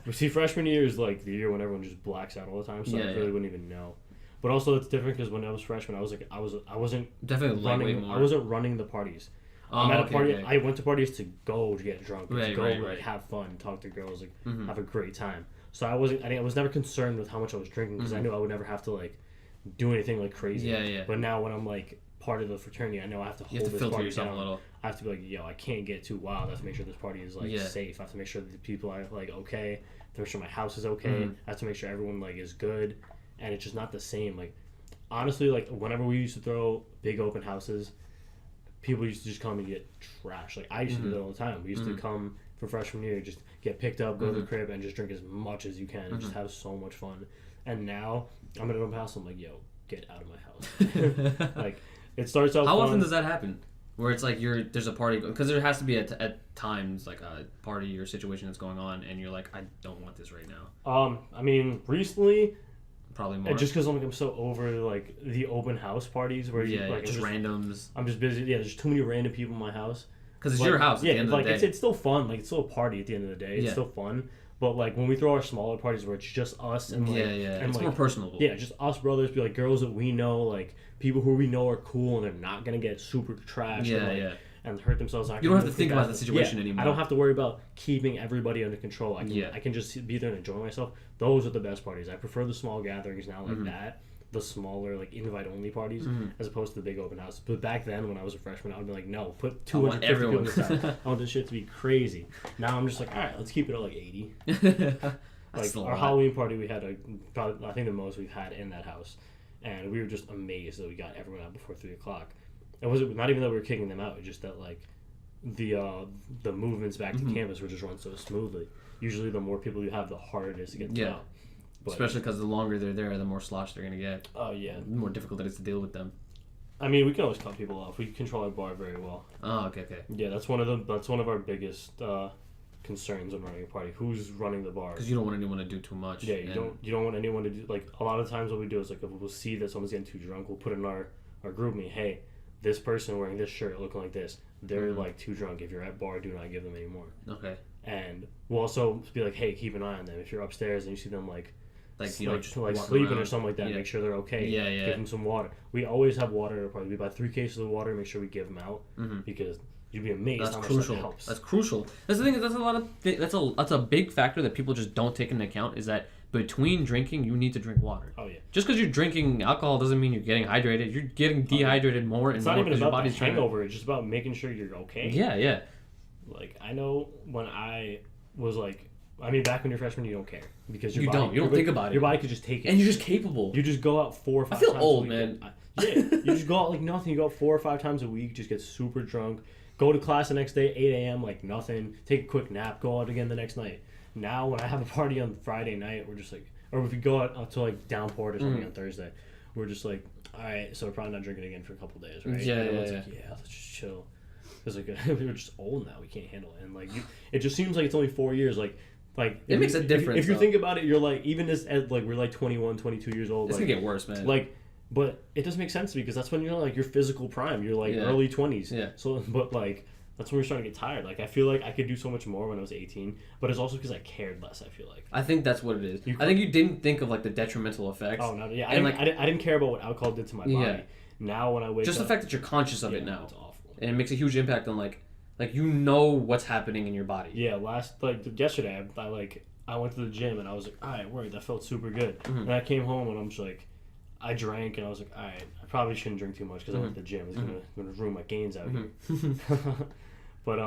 But see, freshman year is like the year when everyone just blacks out all the time, so I really wouldn't even know. But also it's different because when I was freshman, I wasn't definitely running. I wasn't running the parties. I'm at a party. I went to parties to go to get drunk, like, have fun, talk to girls, like have a great time. So I was never concerned with how much I was drinking because I knew I would never have to like do anything like crazy. Yeah. But now when I'm like part of the fraternity, I know I have to hold this party down. A little. I have to be like, yo, I can't get too wild. I have to make sure this party is like safe. I have to make sure that the people are like okay. I have to make sure my house is okay. I have to make sure everyone like is good. And it's just not the same. Like honestly, like whenever we used to throw big open houses, people used to just come and get trashed. Like I used to do that all the time. We used to come for freshman year, just get picked up, go to the crib, and just drink as much as you can, and just have so much fun. And now I'm at an open house. I'm like, yo, get out of my house. Like it starts out. How often does that happen? Where it's like there's a party, because there has to be at times like a party or situation that's going on, and you're like, I don't want this right now. I mean, recently, probably more. Just because I'm so over like the open house parties where just randoms. I'm just busy. Yeah, there's just too many random people in my house. Because it's your house. At the end of the day. It's still fun. Like it's still a party at the end of the day. It's still fun. But like when we throw our smaller parties where it's just us and like and it's like, more personal. Yeah, just us brothers, be like girls that we know, like people who we know are cool and they're not gonna get super trashed and hurt themselves. You don't have to think about the situation anymore. I don't have to worry about keeping everybody under control. I can just be there and enjoy myself. Those are the best parties. I prefer the small gatherings now like that. The smaller like invite only parties as opposed to the big open house. But back then when I was a freshman, I would be like, no, put 250 people in this house. I want this shit to be crazy. Now I'm just like, all right, let's keep it at like 80. Like our Halloween party, we had probably I think the most we've had in that house, and we were just amazed that we got everyone out before 3:00. It wasn't not even that we were kicking them out. It's just that like the movements back to campus will just run so smoothly. Usually, the more people you have, the harder it is to get them out. But, especially because the longer they're there, the more slosh they're gonna get. Oh yeah, the more difficult it is to deal with them. I mean, we can always cut people off. We control our bar very well. Oh, okay. Yeah, that's one of our biggest concerns when running a party. Who's running the bar? Because you don't want anyone to do too much. Yeah, you don't want anyone to do, like, a lot of times what we do is, like, if we'll see that someone's getting too drunk, we'll put in our group meet, hey, this person wearing this shirt looking like this, they're like too drunk. If you're at bar, do not give them any more. Okay. And we'll also be like, hey, keep an eye on them. If you're upstairs and you see them like just sleeping around or something like that, make sure they're okay. Yeah. Give them some water. We always have water at our party. We buy 3 cases of water. Make sure we give them out because you'd be amazed how much that helps. That's crucial. That's the thing. That's a big factor that people just don't take into account. Is that between drinking, you need to drink water. Oh yeah. Just because you're drinking alcohol doesn't mean you're getting hydrated. You're getting dehydrated more and more. It's not even about the hangover. It's just about making sure you're okay. Yeah. Like, I know when I was like, I mean, back when you're a freshman, you don't care because you don't think about it. Your body could just take it, and you're just capable. You just go out 4 or 5. I feel times old, a week. man. You just go out like nothing. You go out 4 or 5 times a week, just get super drunk, go to class the next day 8 a.m. like nothing, take a quick nap, go out again the next night. Now when I have a party on Friday night, we're just like, or if we go out to like downport or something on Thursday, we're just like, all right, so we're probably not drinking again for a couple of days, right? Yeah. Like, let's just chill. Because like we're just old now, we can't handle it, and like it just seems like it's only 4 years. Like it makes a difference. If you think about it, you're like, even as like we're like 21, 22 years old. It's like, gonna get worse, man. Like, but it doesn't make sense to me because that's when you're like your physical prime. You're like early 20s. Yeah. So, but like that's when we're starting to get tired. Like I feel like I could do so much more when I was 18, but it's also because I cared less. I feel like. I think that's what it is. I think you didn't think of like the detrimental effects. Oh no, yeah. I didn't care about what alcohol did to my body. Yeah. Now when I wake just up, the fact that you're conscious of it now, it's awful, and it makes a huge impact on like you know what's happening in your body. Yeah. Yesterday, I went to the gym and I was like, all right, word, that felt super good. And I came home and I'm just like, I drank and I was like, all right, I probably shouldn't drink too much because I went to the gym. It's gonna ruin my gains out here. But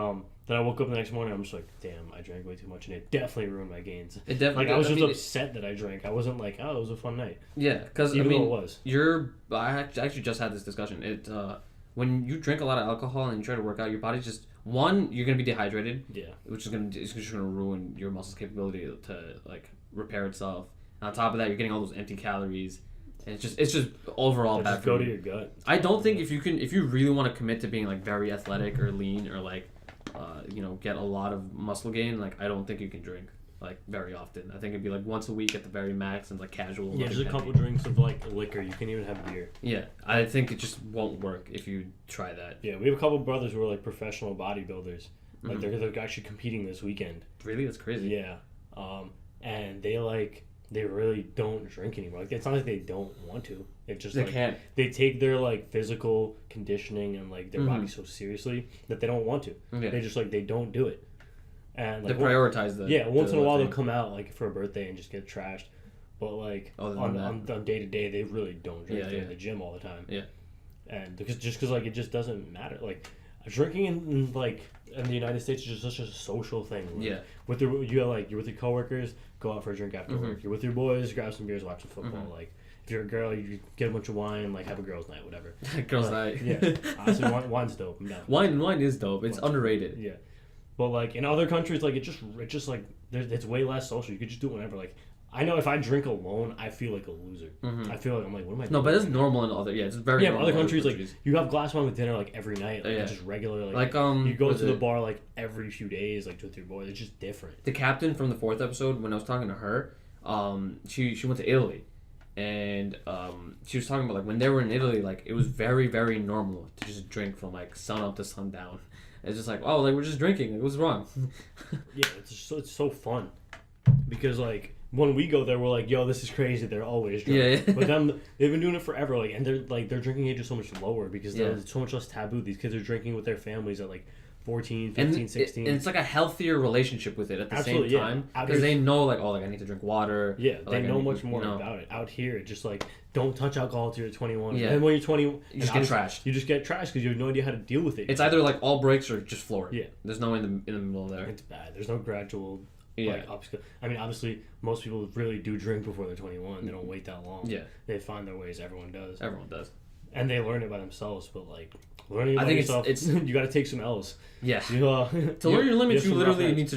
then I woke up the next morning. I'm just like, damn, I drank way too much, and it definitely ruined my gains. It definitely. I was just upset that I drank. I wasn't like, oh, it was a fun night. Yeah, because even though it was. I actually just had this discussion. When you drink a lot of alcohol and you try to work out, your body's just you're gonna be dehydrated. Yeah. Which is just gonna ruin your muscle's capability to like repair itself. And on top of that, you're getting all those empty calories. And it's just overall bad. Just go to your gut. I don't think if you really want to commit to being like very athletic or lean or like get a lot of muscle gain, like I don't think you can drink like very often. I think it'd be like once a week at the very max and like casual. Yeah, just a couple drinks of like liquor. You can even have beer. Yeah, I think it just won't work if you try that. Yeah, we have a couple of brothers who are like professional bodybuilders. Like they're actually competing this weekend. Really, that's crazy. Yeah, and they really don't drink anymore. Like it's not like they don't want to. It's just they can't. They take their like physical conditioning and like their body so seriously that they don't want to. Yeah. They just they don't do it. And like they prioritize once in a while they'll come out like for a birthday and just get trashed. But like on day to day they really don't drink. They're in the gym all the time. Yeah. And because it just doesn't matter. Like drinking in the United States is just such a social thing. Like, you're with your coworkers, go out for a drink after work. You're with your boys, grab some beers, watch some football. Like if you're a girl, you get a bunch of wine, like have a girls' night, whatever. Girls' night. Yeah. Honestly, wine's dope. I'm down. Wine is dope. It's underrated. Yeah. But like in other countries, like it's just like it's way less social. You could just do it whenever. Like I know if I drink alone, I feel like a loser. I feel like I'm like, what am I doing? No, but it's normal in other. Yeah, it's very. Yeah, but other countries like you have glass wine with dinner like every night, like just regular. Like you go to the bar like every few days, like with your boys. It's just different. The captain from the 4th episode, when I was talking to her, she went to Italy, and she was talking about like when they were in Italy, like it was very very normal to just drink from like sun up to sundown. It's just like, oh, like we're just drinking. Like, what's wrong? Yeah, it's so fun because like. When we go there, we're like, "Yo, this is crazy." They're always drunk. Yeah. But then they've been doing it forever. Like, and their drinking age is so much lower because there's so much less taboo. These kids are drinking with their families at like 14, 15, 16. And it's like a healthier relationship with it at the same time because they know like, oh, like I need to drink water. Yeah, they know much more about it. Out here, it's just like don't touch alcohol till you're 21. Yeah. And when you're 20, you just get trashed. You just get trashed because you have no idea how to deal with it. It's either like all breaks or just floor. Yeah. There's no in the middle there. It's bad. There's no gradual. Like upskill. I mean, obviously, most people really do drink before they're 21. They don't wait that long. Yeah. They find their ways. Everyone does. Everyone does. and they learn it by themselves. But like learning by yourself, it's you got to take some L's. Yeah. To learn your limits, you literally need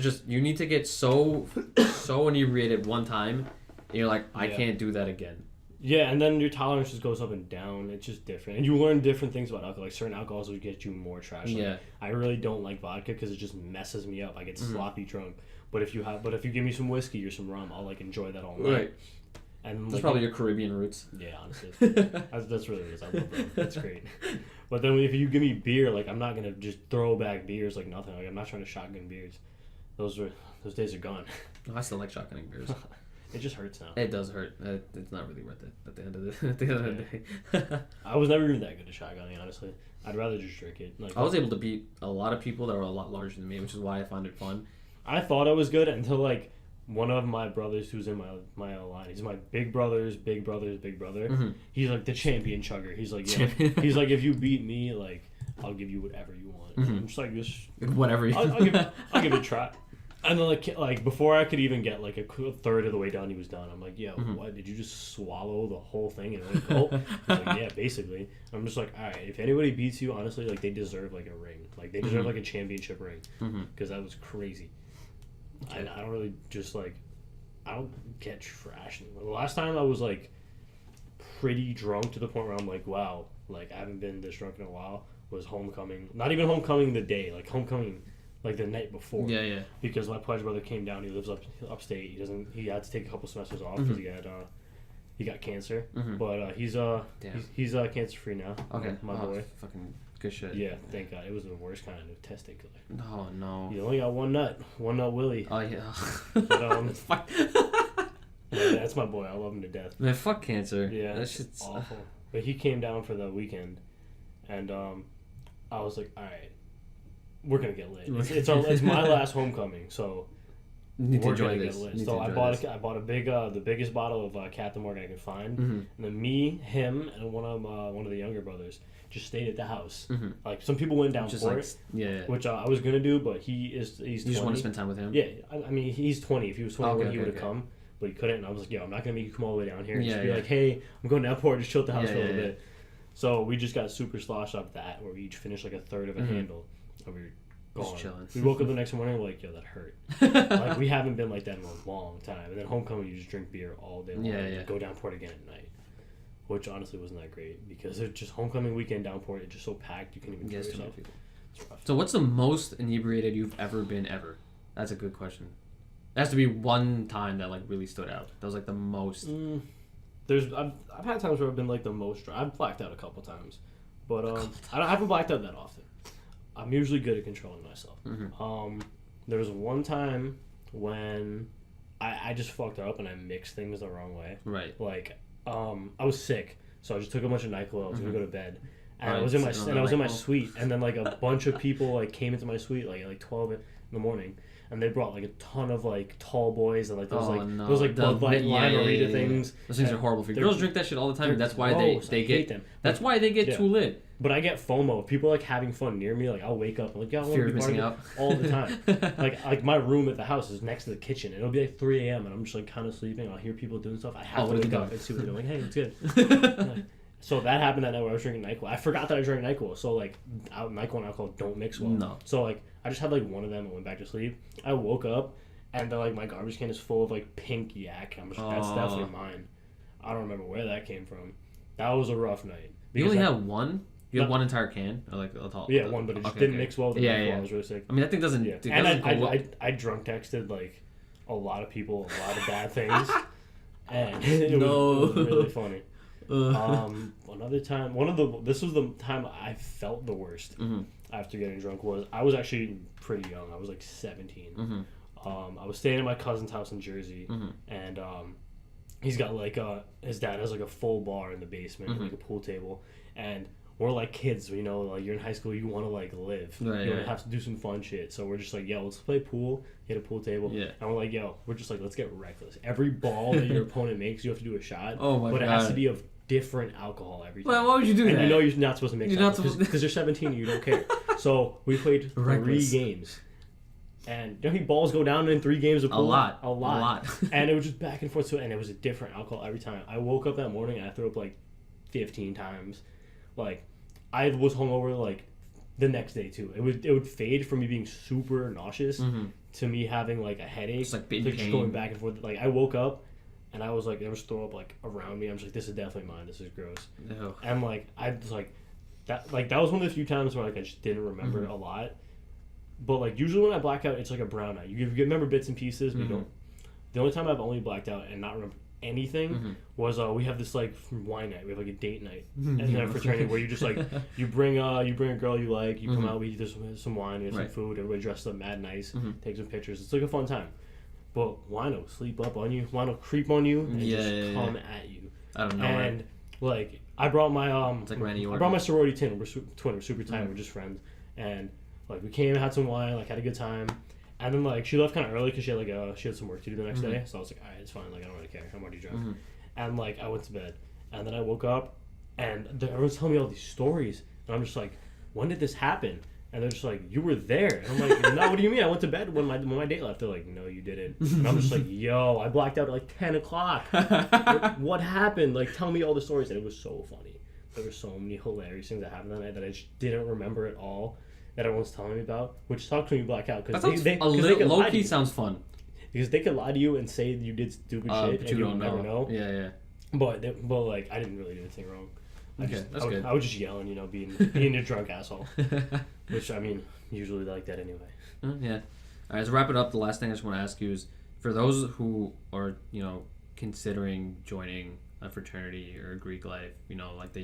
to get so inebriated one time, and you're like, I can't do that again. Yeah, and then your tolerance just goes up and down. It's just different, and you learn different things about alcohol. Like certain alcohols will get you more trash. Like, I really don't like vodka because it just messes me up. I get sloppy drunk. But if you give me some whiskey or some rum, I'll like enjoy that all night. Right. And that's like, probably your Caribbean roots. Yeah, honestly, that's really what it is. I love rum. That's great. But then if you give me beer, like I'm not gonna just throw back beers like nothing. Like I'm not trying to shotgun beers. Those days are gone. I still like shotgunning beers. It just hurts now. It does hurt. It's not really worth it at the end of the day. I was never even that good at shotgunning, honestly. I'd rather just drink it. Like I was able to beat a lot of people that were a lot larger than me, which is why I found it fun. I thought I was good until like one of my brothers who's in my line. He's my big brother. Mm-hmm. He's like the champion chugger. He's like, yeah. He's like, if you beat me, like I'll give you whatever you want. Mm-hmm. I'm just like, whatever. I'll give it a try. And then like before I could even get like a third of the way done, he was done. I'm like, yo, what? Did you just swallow the whole thing and then go? Like, yeah, basically. I'm just like, all right, if anybody beats you, honestly, like they deserve like a ring. Like they deserve like a championship ring because that was crazy. I don't really just like, I don't get trash anymore. The last time I was like pretty drunk to the point where I'm like, wow, like I haven't been this drunk in a while was homecoming. Not even homecoming the day, like homecoming like the night before. Yeah. Because my pledge brother came down. He lives upstate. He had to take a couple semesters off because he got cancer. But he's cancer free now. Okay, my boy. Fucking good shit. Yeah, thank God. It was the worst kind of testicular. Oh no. You only got one nut Willie. Oh yeah. But yeah, that's my boy. I love him to death. Man, fuck cancer. Yeah, that shit's awful. But he came down for the weekend, and I was like, all right. We're gonna get lit. It's my last homecoming, so we're gonna get lit. So I bought a big the biggest bottle of Captain Morgan I could find, and then me, him, and one of the younger brothers just stayed at the house. Like some people went down for it, which I was gonna do, but he's 20. You just want to spend time with him? Yeah, I mean he's 20. If he was 20, he would have come, but he couldn't. And I was like, yo, I'm not gonna make you come all the way down here. And just be like, hey, I'm going to Newport, just chill at the house for a little bit. So we just got super sloshed up that, where we each finished like a third of a handle. And we were gone. Just chilling. We woke up the next morning, we're like, yo, that hurt. Like, we haven't been like that in a long time. And then homecoming, you just drink beer all day long. And go downport again at night. Which honestly wasn't that great. Because it's just homecoming weekend downport, it's just so packed, you can't even enjoy yourself. It's rough. So what's the most inebriated you've ever been ever? That's a good question. It has to be one time that like really stood out. That was like the most... I've had times where I've been like the most drunk. I've blacked out a couple times. But I haven't blacked out that often. I'm usually good at controlling myself. There was one time when I just fucked up and I mixed things the wrong way. Right. Like, I was sick, so I just took a bunch of NyQuil. I was gonna go to bed, and I was in my suite, and then like a bunch of people like came into my suite like 12 in the morning, and they brought like a ton of like tall boys and like those Bud Light Lime-A-Rita things. Those things are horrible for you. Girls drink that shit all the time. And that's why they get them. That's why they get too lit. But I get FOMO. If people like having fun near me, like I'll wake up and like, yeah, I want to be missing out all the time. like my room at the house is next to the kitchen. It'll be like 3 a.m. and I'm just like kind of sleeping. I'll hear people doing stuff. I have to wake up and see what they're doing. Like, hey, it's good. So that happened that night where I was drinking NyQuil. I forgot that I drank NyQuil. So like NyQuil and alcohol don't mix well. No. So like I just had like one of them and went back to sleep. I woke up and like my garbage can is full of like pink yak. I'm just like, that's definitely mine. I don't remember where that came from. That was a rough night. You only had one? You had one entire can? Or like one, but it just didn't mix well with the NyQuil. I was really sick. I mean, that thing doesn't... Yeah. And I drunk texted like a lot of people a lot of bad things. And it was really funny. Another time, this was the time I felt the worst after getting drunk was I was actually pretty young. I was like 17. I was staying at my cousin's house in Jersey, and he's got like his dad has like a full bar in the basement, and, like a pool table, and we're like kids, you know, like you're in high school, you want to like live, you want to have to do some fun shit. So we're just like, yo, let's play pool, hit a pool table, and we're like, yo, we're just like, let's get reckless. Every ball that your opponent makes, you have to do a shot. Oh my God. But it has to be of different alcohol every time. Well, why would you do that? And you know you're not supposed to mix alcohol because you're 17 and you don't care. So we played 3 games. And you know how many balls go down in 3 games of pool? A lot. And it was just back and forth. And it was a different alcohol every time. I woke up that morning and I threw up like 15 times. like I was hungover like the next day too. It would fade from me being super nauseous to me having like a headache, just like just going back and forth. Like I woke up and I was like, there was throw up like around me. I'm just like, this is definitely mine. This is gross. No. And like I was like that was one of the few times where like I just didn't remember a lot. But like usually when I black out, it's like a brown night. You remember bits and pieces, but you don't. The only time I've only blacked out and not remember anything was we have this like wine night. We have like a date night and then a fraternity where you just like you bring a girl you like, you come out, we eat some wine, we have some food, everybody dressed up mad nice, take some pictures. It's like a fun time. But wine will sleep up on you, wine will creep on you and just come at you. I don't know. And like I brought my it's like Randy I brought my sorority twin. We're super tight. We're just friends, and like we came, had some wine, like had a good time. And then like she left kind of early because she had some work to do the next day. So I was like, all right, it's fine. Like I don't really care. I'm already drunk. And like I went to bed, and then I woke up, and everyone's telling me all these stories, and I'm just like, when did this happen? And they're just like, you were there. And I'm like, no, what do you mean? I went to bed when my date left. They're like, no, you didn't. And I'm just like, yo, I blacked out at like 10 o'clock. What happened? Like, tell me all the stories. And it was so funny. There were so many hilarious things that happened that night that I just didn't remember at all. That everyone's telling me about, which sucks when you black out because they low key sounds fun. Because they could lie to you and say you did stupid shit and you don't never know. Yeah. But like I didn't really do anything wrong. That's good. I was just yelling, being a drunk asshole, which I mean usually like that anyway. Yeah. All right, to wrap it up, the last thing I just want to ask you is for those who are considering joining a fraternity or a Greek life, like the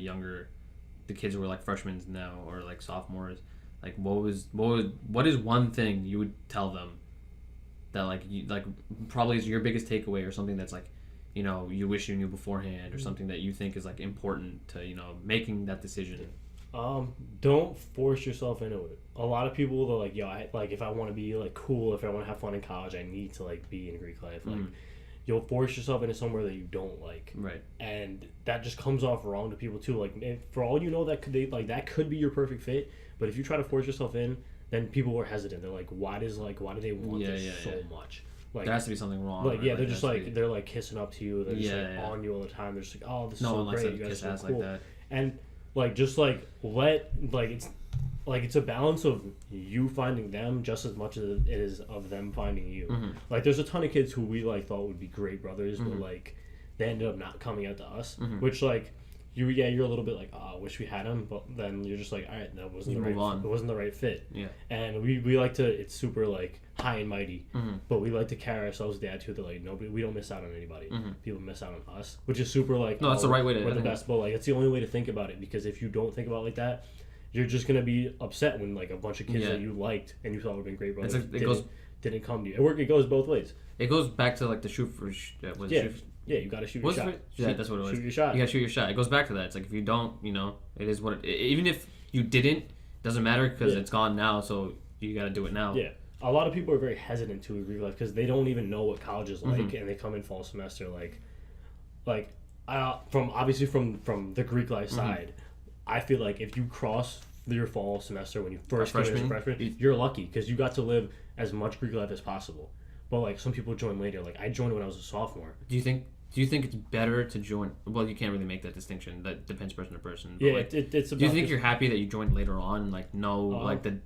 kids who are like freshmen now or like sophomores. Like what is one thing you would tell them that like probably is your biggest takeaway or something that's like you wish you knew beforehand or something that you think is like important to making that decision? Don't force yourself into it. A lot of people are like, if I want to be like cool, if I want to have fun in college, I need to like be in Greek life. Like you'll force yourself into somewhere that you don't like, right? And that just comes off wrong to people too. Like for all you know, that could be your perfect fit. But if you try to force yourself in, then people are hesitant. They're like, why do they want this so much? Like there has to be something wrong. Like they're just like they're like kissing up to you. They're just on you all the time. They're just like, oh, this is so great. You guys are so cool. Like that. And like just like it's a balance of you finding them just as much as it is of them finding you. Like there's a ton of kids who we like thought would be great brothers, but like they ended up not coming out to us, which like. You're a little bit like, I wish we had him, but then you're just like, all right, that wasn't it wasn't the right fit. Yeah. And we like to, it's super like high and mighty, but we like to carry ourselves with the attitude that like we don't miss out on anybody. People miss out on us, which is super like, no, that's the right way to. We're the best, but like it's the only way to think about it, because if you don't think about it like that, you're just gonna be upset when like a bunch of kids that you liked and you thought would have been great brothers didn't come to you. It goes both ways. It goes back to like the shoot for Yeah, you gotta shoot your shot. That's what it was. Shoot your shot. You gotta shoot your shot. It goes back to that. It's like if you don't, it is what it. Even if you didn't, doesn't matter because it's gone now. So you gotta do it now. Yeah, a lot of people are very hesitant to agree with because they don't even know what college is like, and they come in fall semester from the Greek life side. I feel like if you cross your fall semester when you first came in as a freshman, you're lucky because you got to live as much Greek life as possible. But like some people join later. Like I joined when I was a sophomore. Do you think it's better to join? Well, you can't really make that distinction. That depends person to person. But yeah, like, it's. Do you think you're happy that you joined later on? Like like the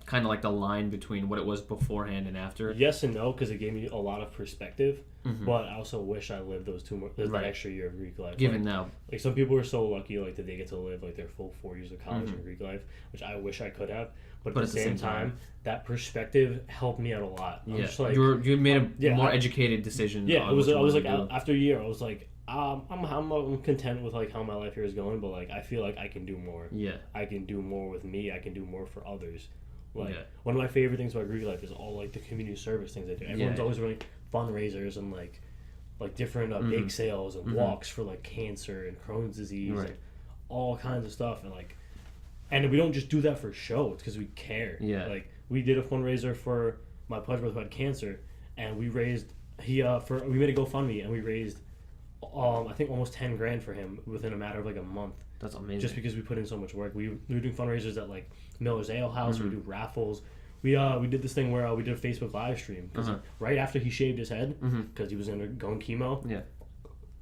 kind of like the line between what it was beforehand and after. Yes and no, because it gave me a lot of perspective. But I also wish I lived that extra year of Greek life. Given now, like some people are so lucky like that they get to live like their full 4 years of college in Greek life, which I wish I could have. But at the same time, that perspective helped me out a lot. I'm just like, you made a more educated decision. Yeah, I was like after a year, I was like, I'm content with like how my life here is going, but like I feel like I can do more. Yeah, I can do more with me. I can do more for others. Like one of my favorite things about Greek life is all like the community service things they do. Everyone's always running fundraisers and like different bake sales and walks for like cancer and Crohn's disease and all kinds of stuff, and we don't just do that for show. It's because we care. Yeah. Like we did a fundraiser for my pledge brother who had cancer, and we raised we made a GoFundMe and we raised I think almost $10,000 for him within a matter of like a month. That's amazing. Just because we put in so much work. We were doing fundraisers at like Miller's Ale House. We do raffles. We did this thing where we did a Facebook live stream because right after he shaved his head because he was going chemo. Yeah.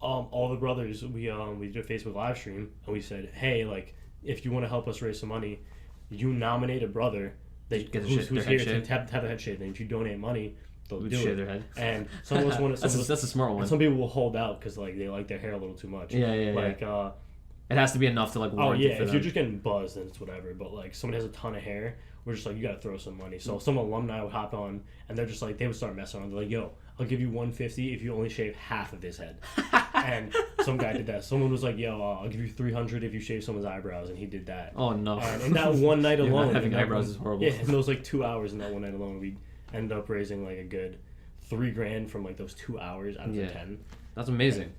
All the brothers we did a Facebook live stream and we said, hey, like if you want to help us raise some money, you nominate a brother who's here to have the head shaved, and if you donate money, they'll do shave it. Their head. And some of us want to. That's a smart one. And some people will hold out because like they like their hair a little too much. Yeah. It has to be enough to like. Oh yeah, if you're just getting buzzed, then it's whatever. But like someone has a ton of hair, we're just like, you gotta throw some money. So some alumni would hop on, and they're just like, they would start messing around. They're like, yo, I'll give you $150 if you only shave half of his head. And some guy did that. Someone was like, yo, I'll give you $300 if you shave someone's eyebrows, and he did that. Oh no! And in that one night alone, having eyebrows is horrible. Yeah, in those like 2 hours in that one night alone, we ended up raising like a good $3,000 from like those 2 hours out of the 10. That's amazing. And,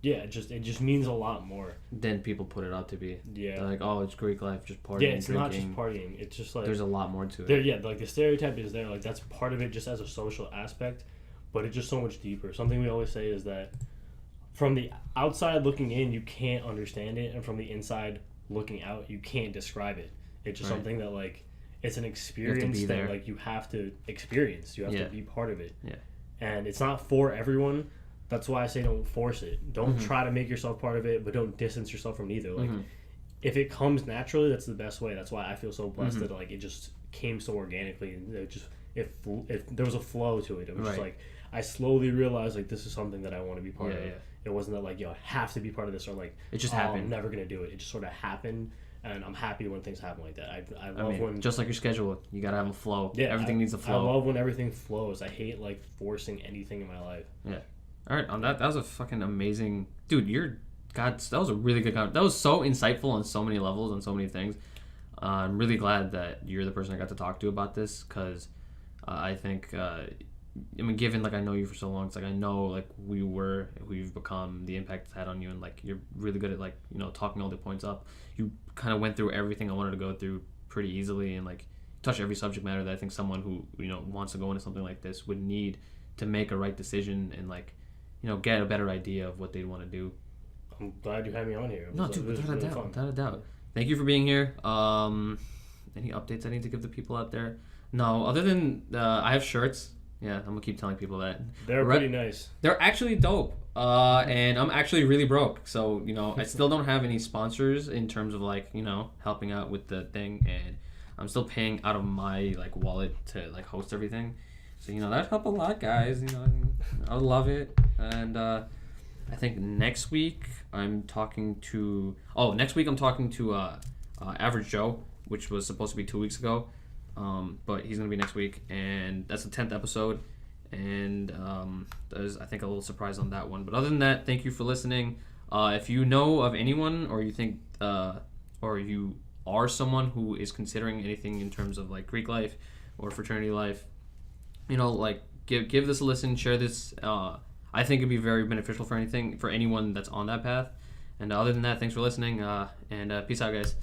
yeah, it just means a lot more than people put it out to be. Yeah, they're like, oh, it's Greek life, just partying. Yeah, it's drinking. not just partying. It's just like there's a lot more to it. Yeah, like the stereotype is there. Like that's part of it, just as a social aspect, but it's just so much deeper. Something we always say is that from the outside looking in, you can't understand it, and from the inside looking out, you can't describe it. It's just something that like it's an experience that like you have to experience. You have to be part of it. Yeah, and it's not for everyone. That's why I say don't force it. Don't try to make yourself part of it, but don't distance yourself from either. Like, if it comes naturally, that's the best way. That's why I feel so blessed that like it just came so organically, and it just if there was a flow to it. It was just like I slowly realized like this is something that I want to be part of. Yeah. It wasn't that like I have to be part of this, or like it just happened. I'm never gonna do it. It just sort of happened. And I'm happy when things happen like that. I love when just like your schedule, you gotta have a flow. Yeah, everything needs a flow. I love when everything flows. I hate like forcing anything in my life. Yeah. All right, on that was a fucking amazing, dude. That was a really good. That was so insightful on so many levels and so many things. I'm really glad that you're the person I got to talk to about this, because I think, I mean, given like I know you for so long, it's like I know like we've become, the impact it's had on you, and like you're really good at like talking all the points up. You kind of went through everything I wanted to go through pretty easily, and like touch every subject matter that I think someone who wants to go into something like this would need to make a right decision and like get a better idea of what they'd want to do. I'm glad you had me on here. No, dude, without a doubt. Thank you for being here. Any updates I need to give the people out there? No, other than I have shirts. Yeah, I'm gonna keep telling people that. They're pretty nice. They're actually dope. And I'm actually really broke. So, I still don't have any sponsors in terms of like, helping out with the thing, and I'm still paying out of my like wallet to like host everything. So, that'd help a lot, guys. I would love it. And I think next week I'm talking to Average Joe, which was supposed to be 2 weeks ago. But he's going to be next week, and that's the 10th episode. And there's, I think, a little surprise on that one. But other than that, thank you for listening. If you know of anyone, or you think, or you are someone who is considering anything in terms of like Greek life or fraternity life, like give this a listen, share this. I think it'd be very beneficial for anyone that's on that path. And other than that, thanks for listening, and peace out, guys.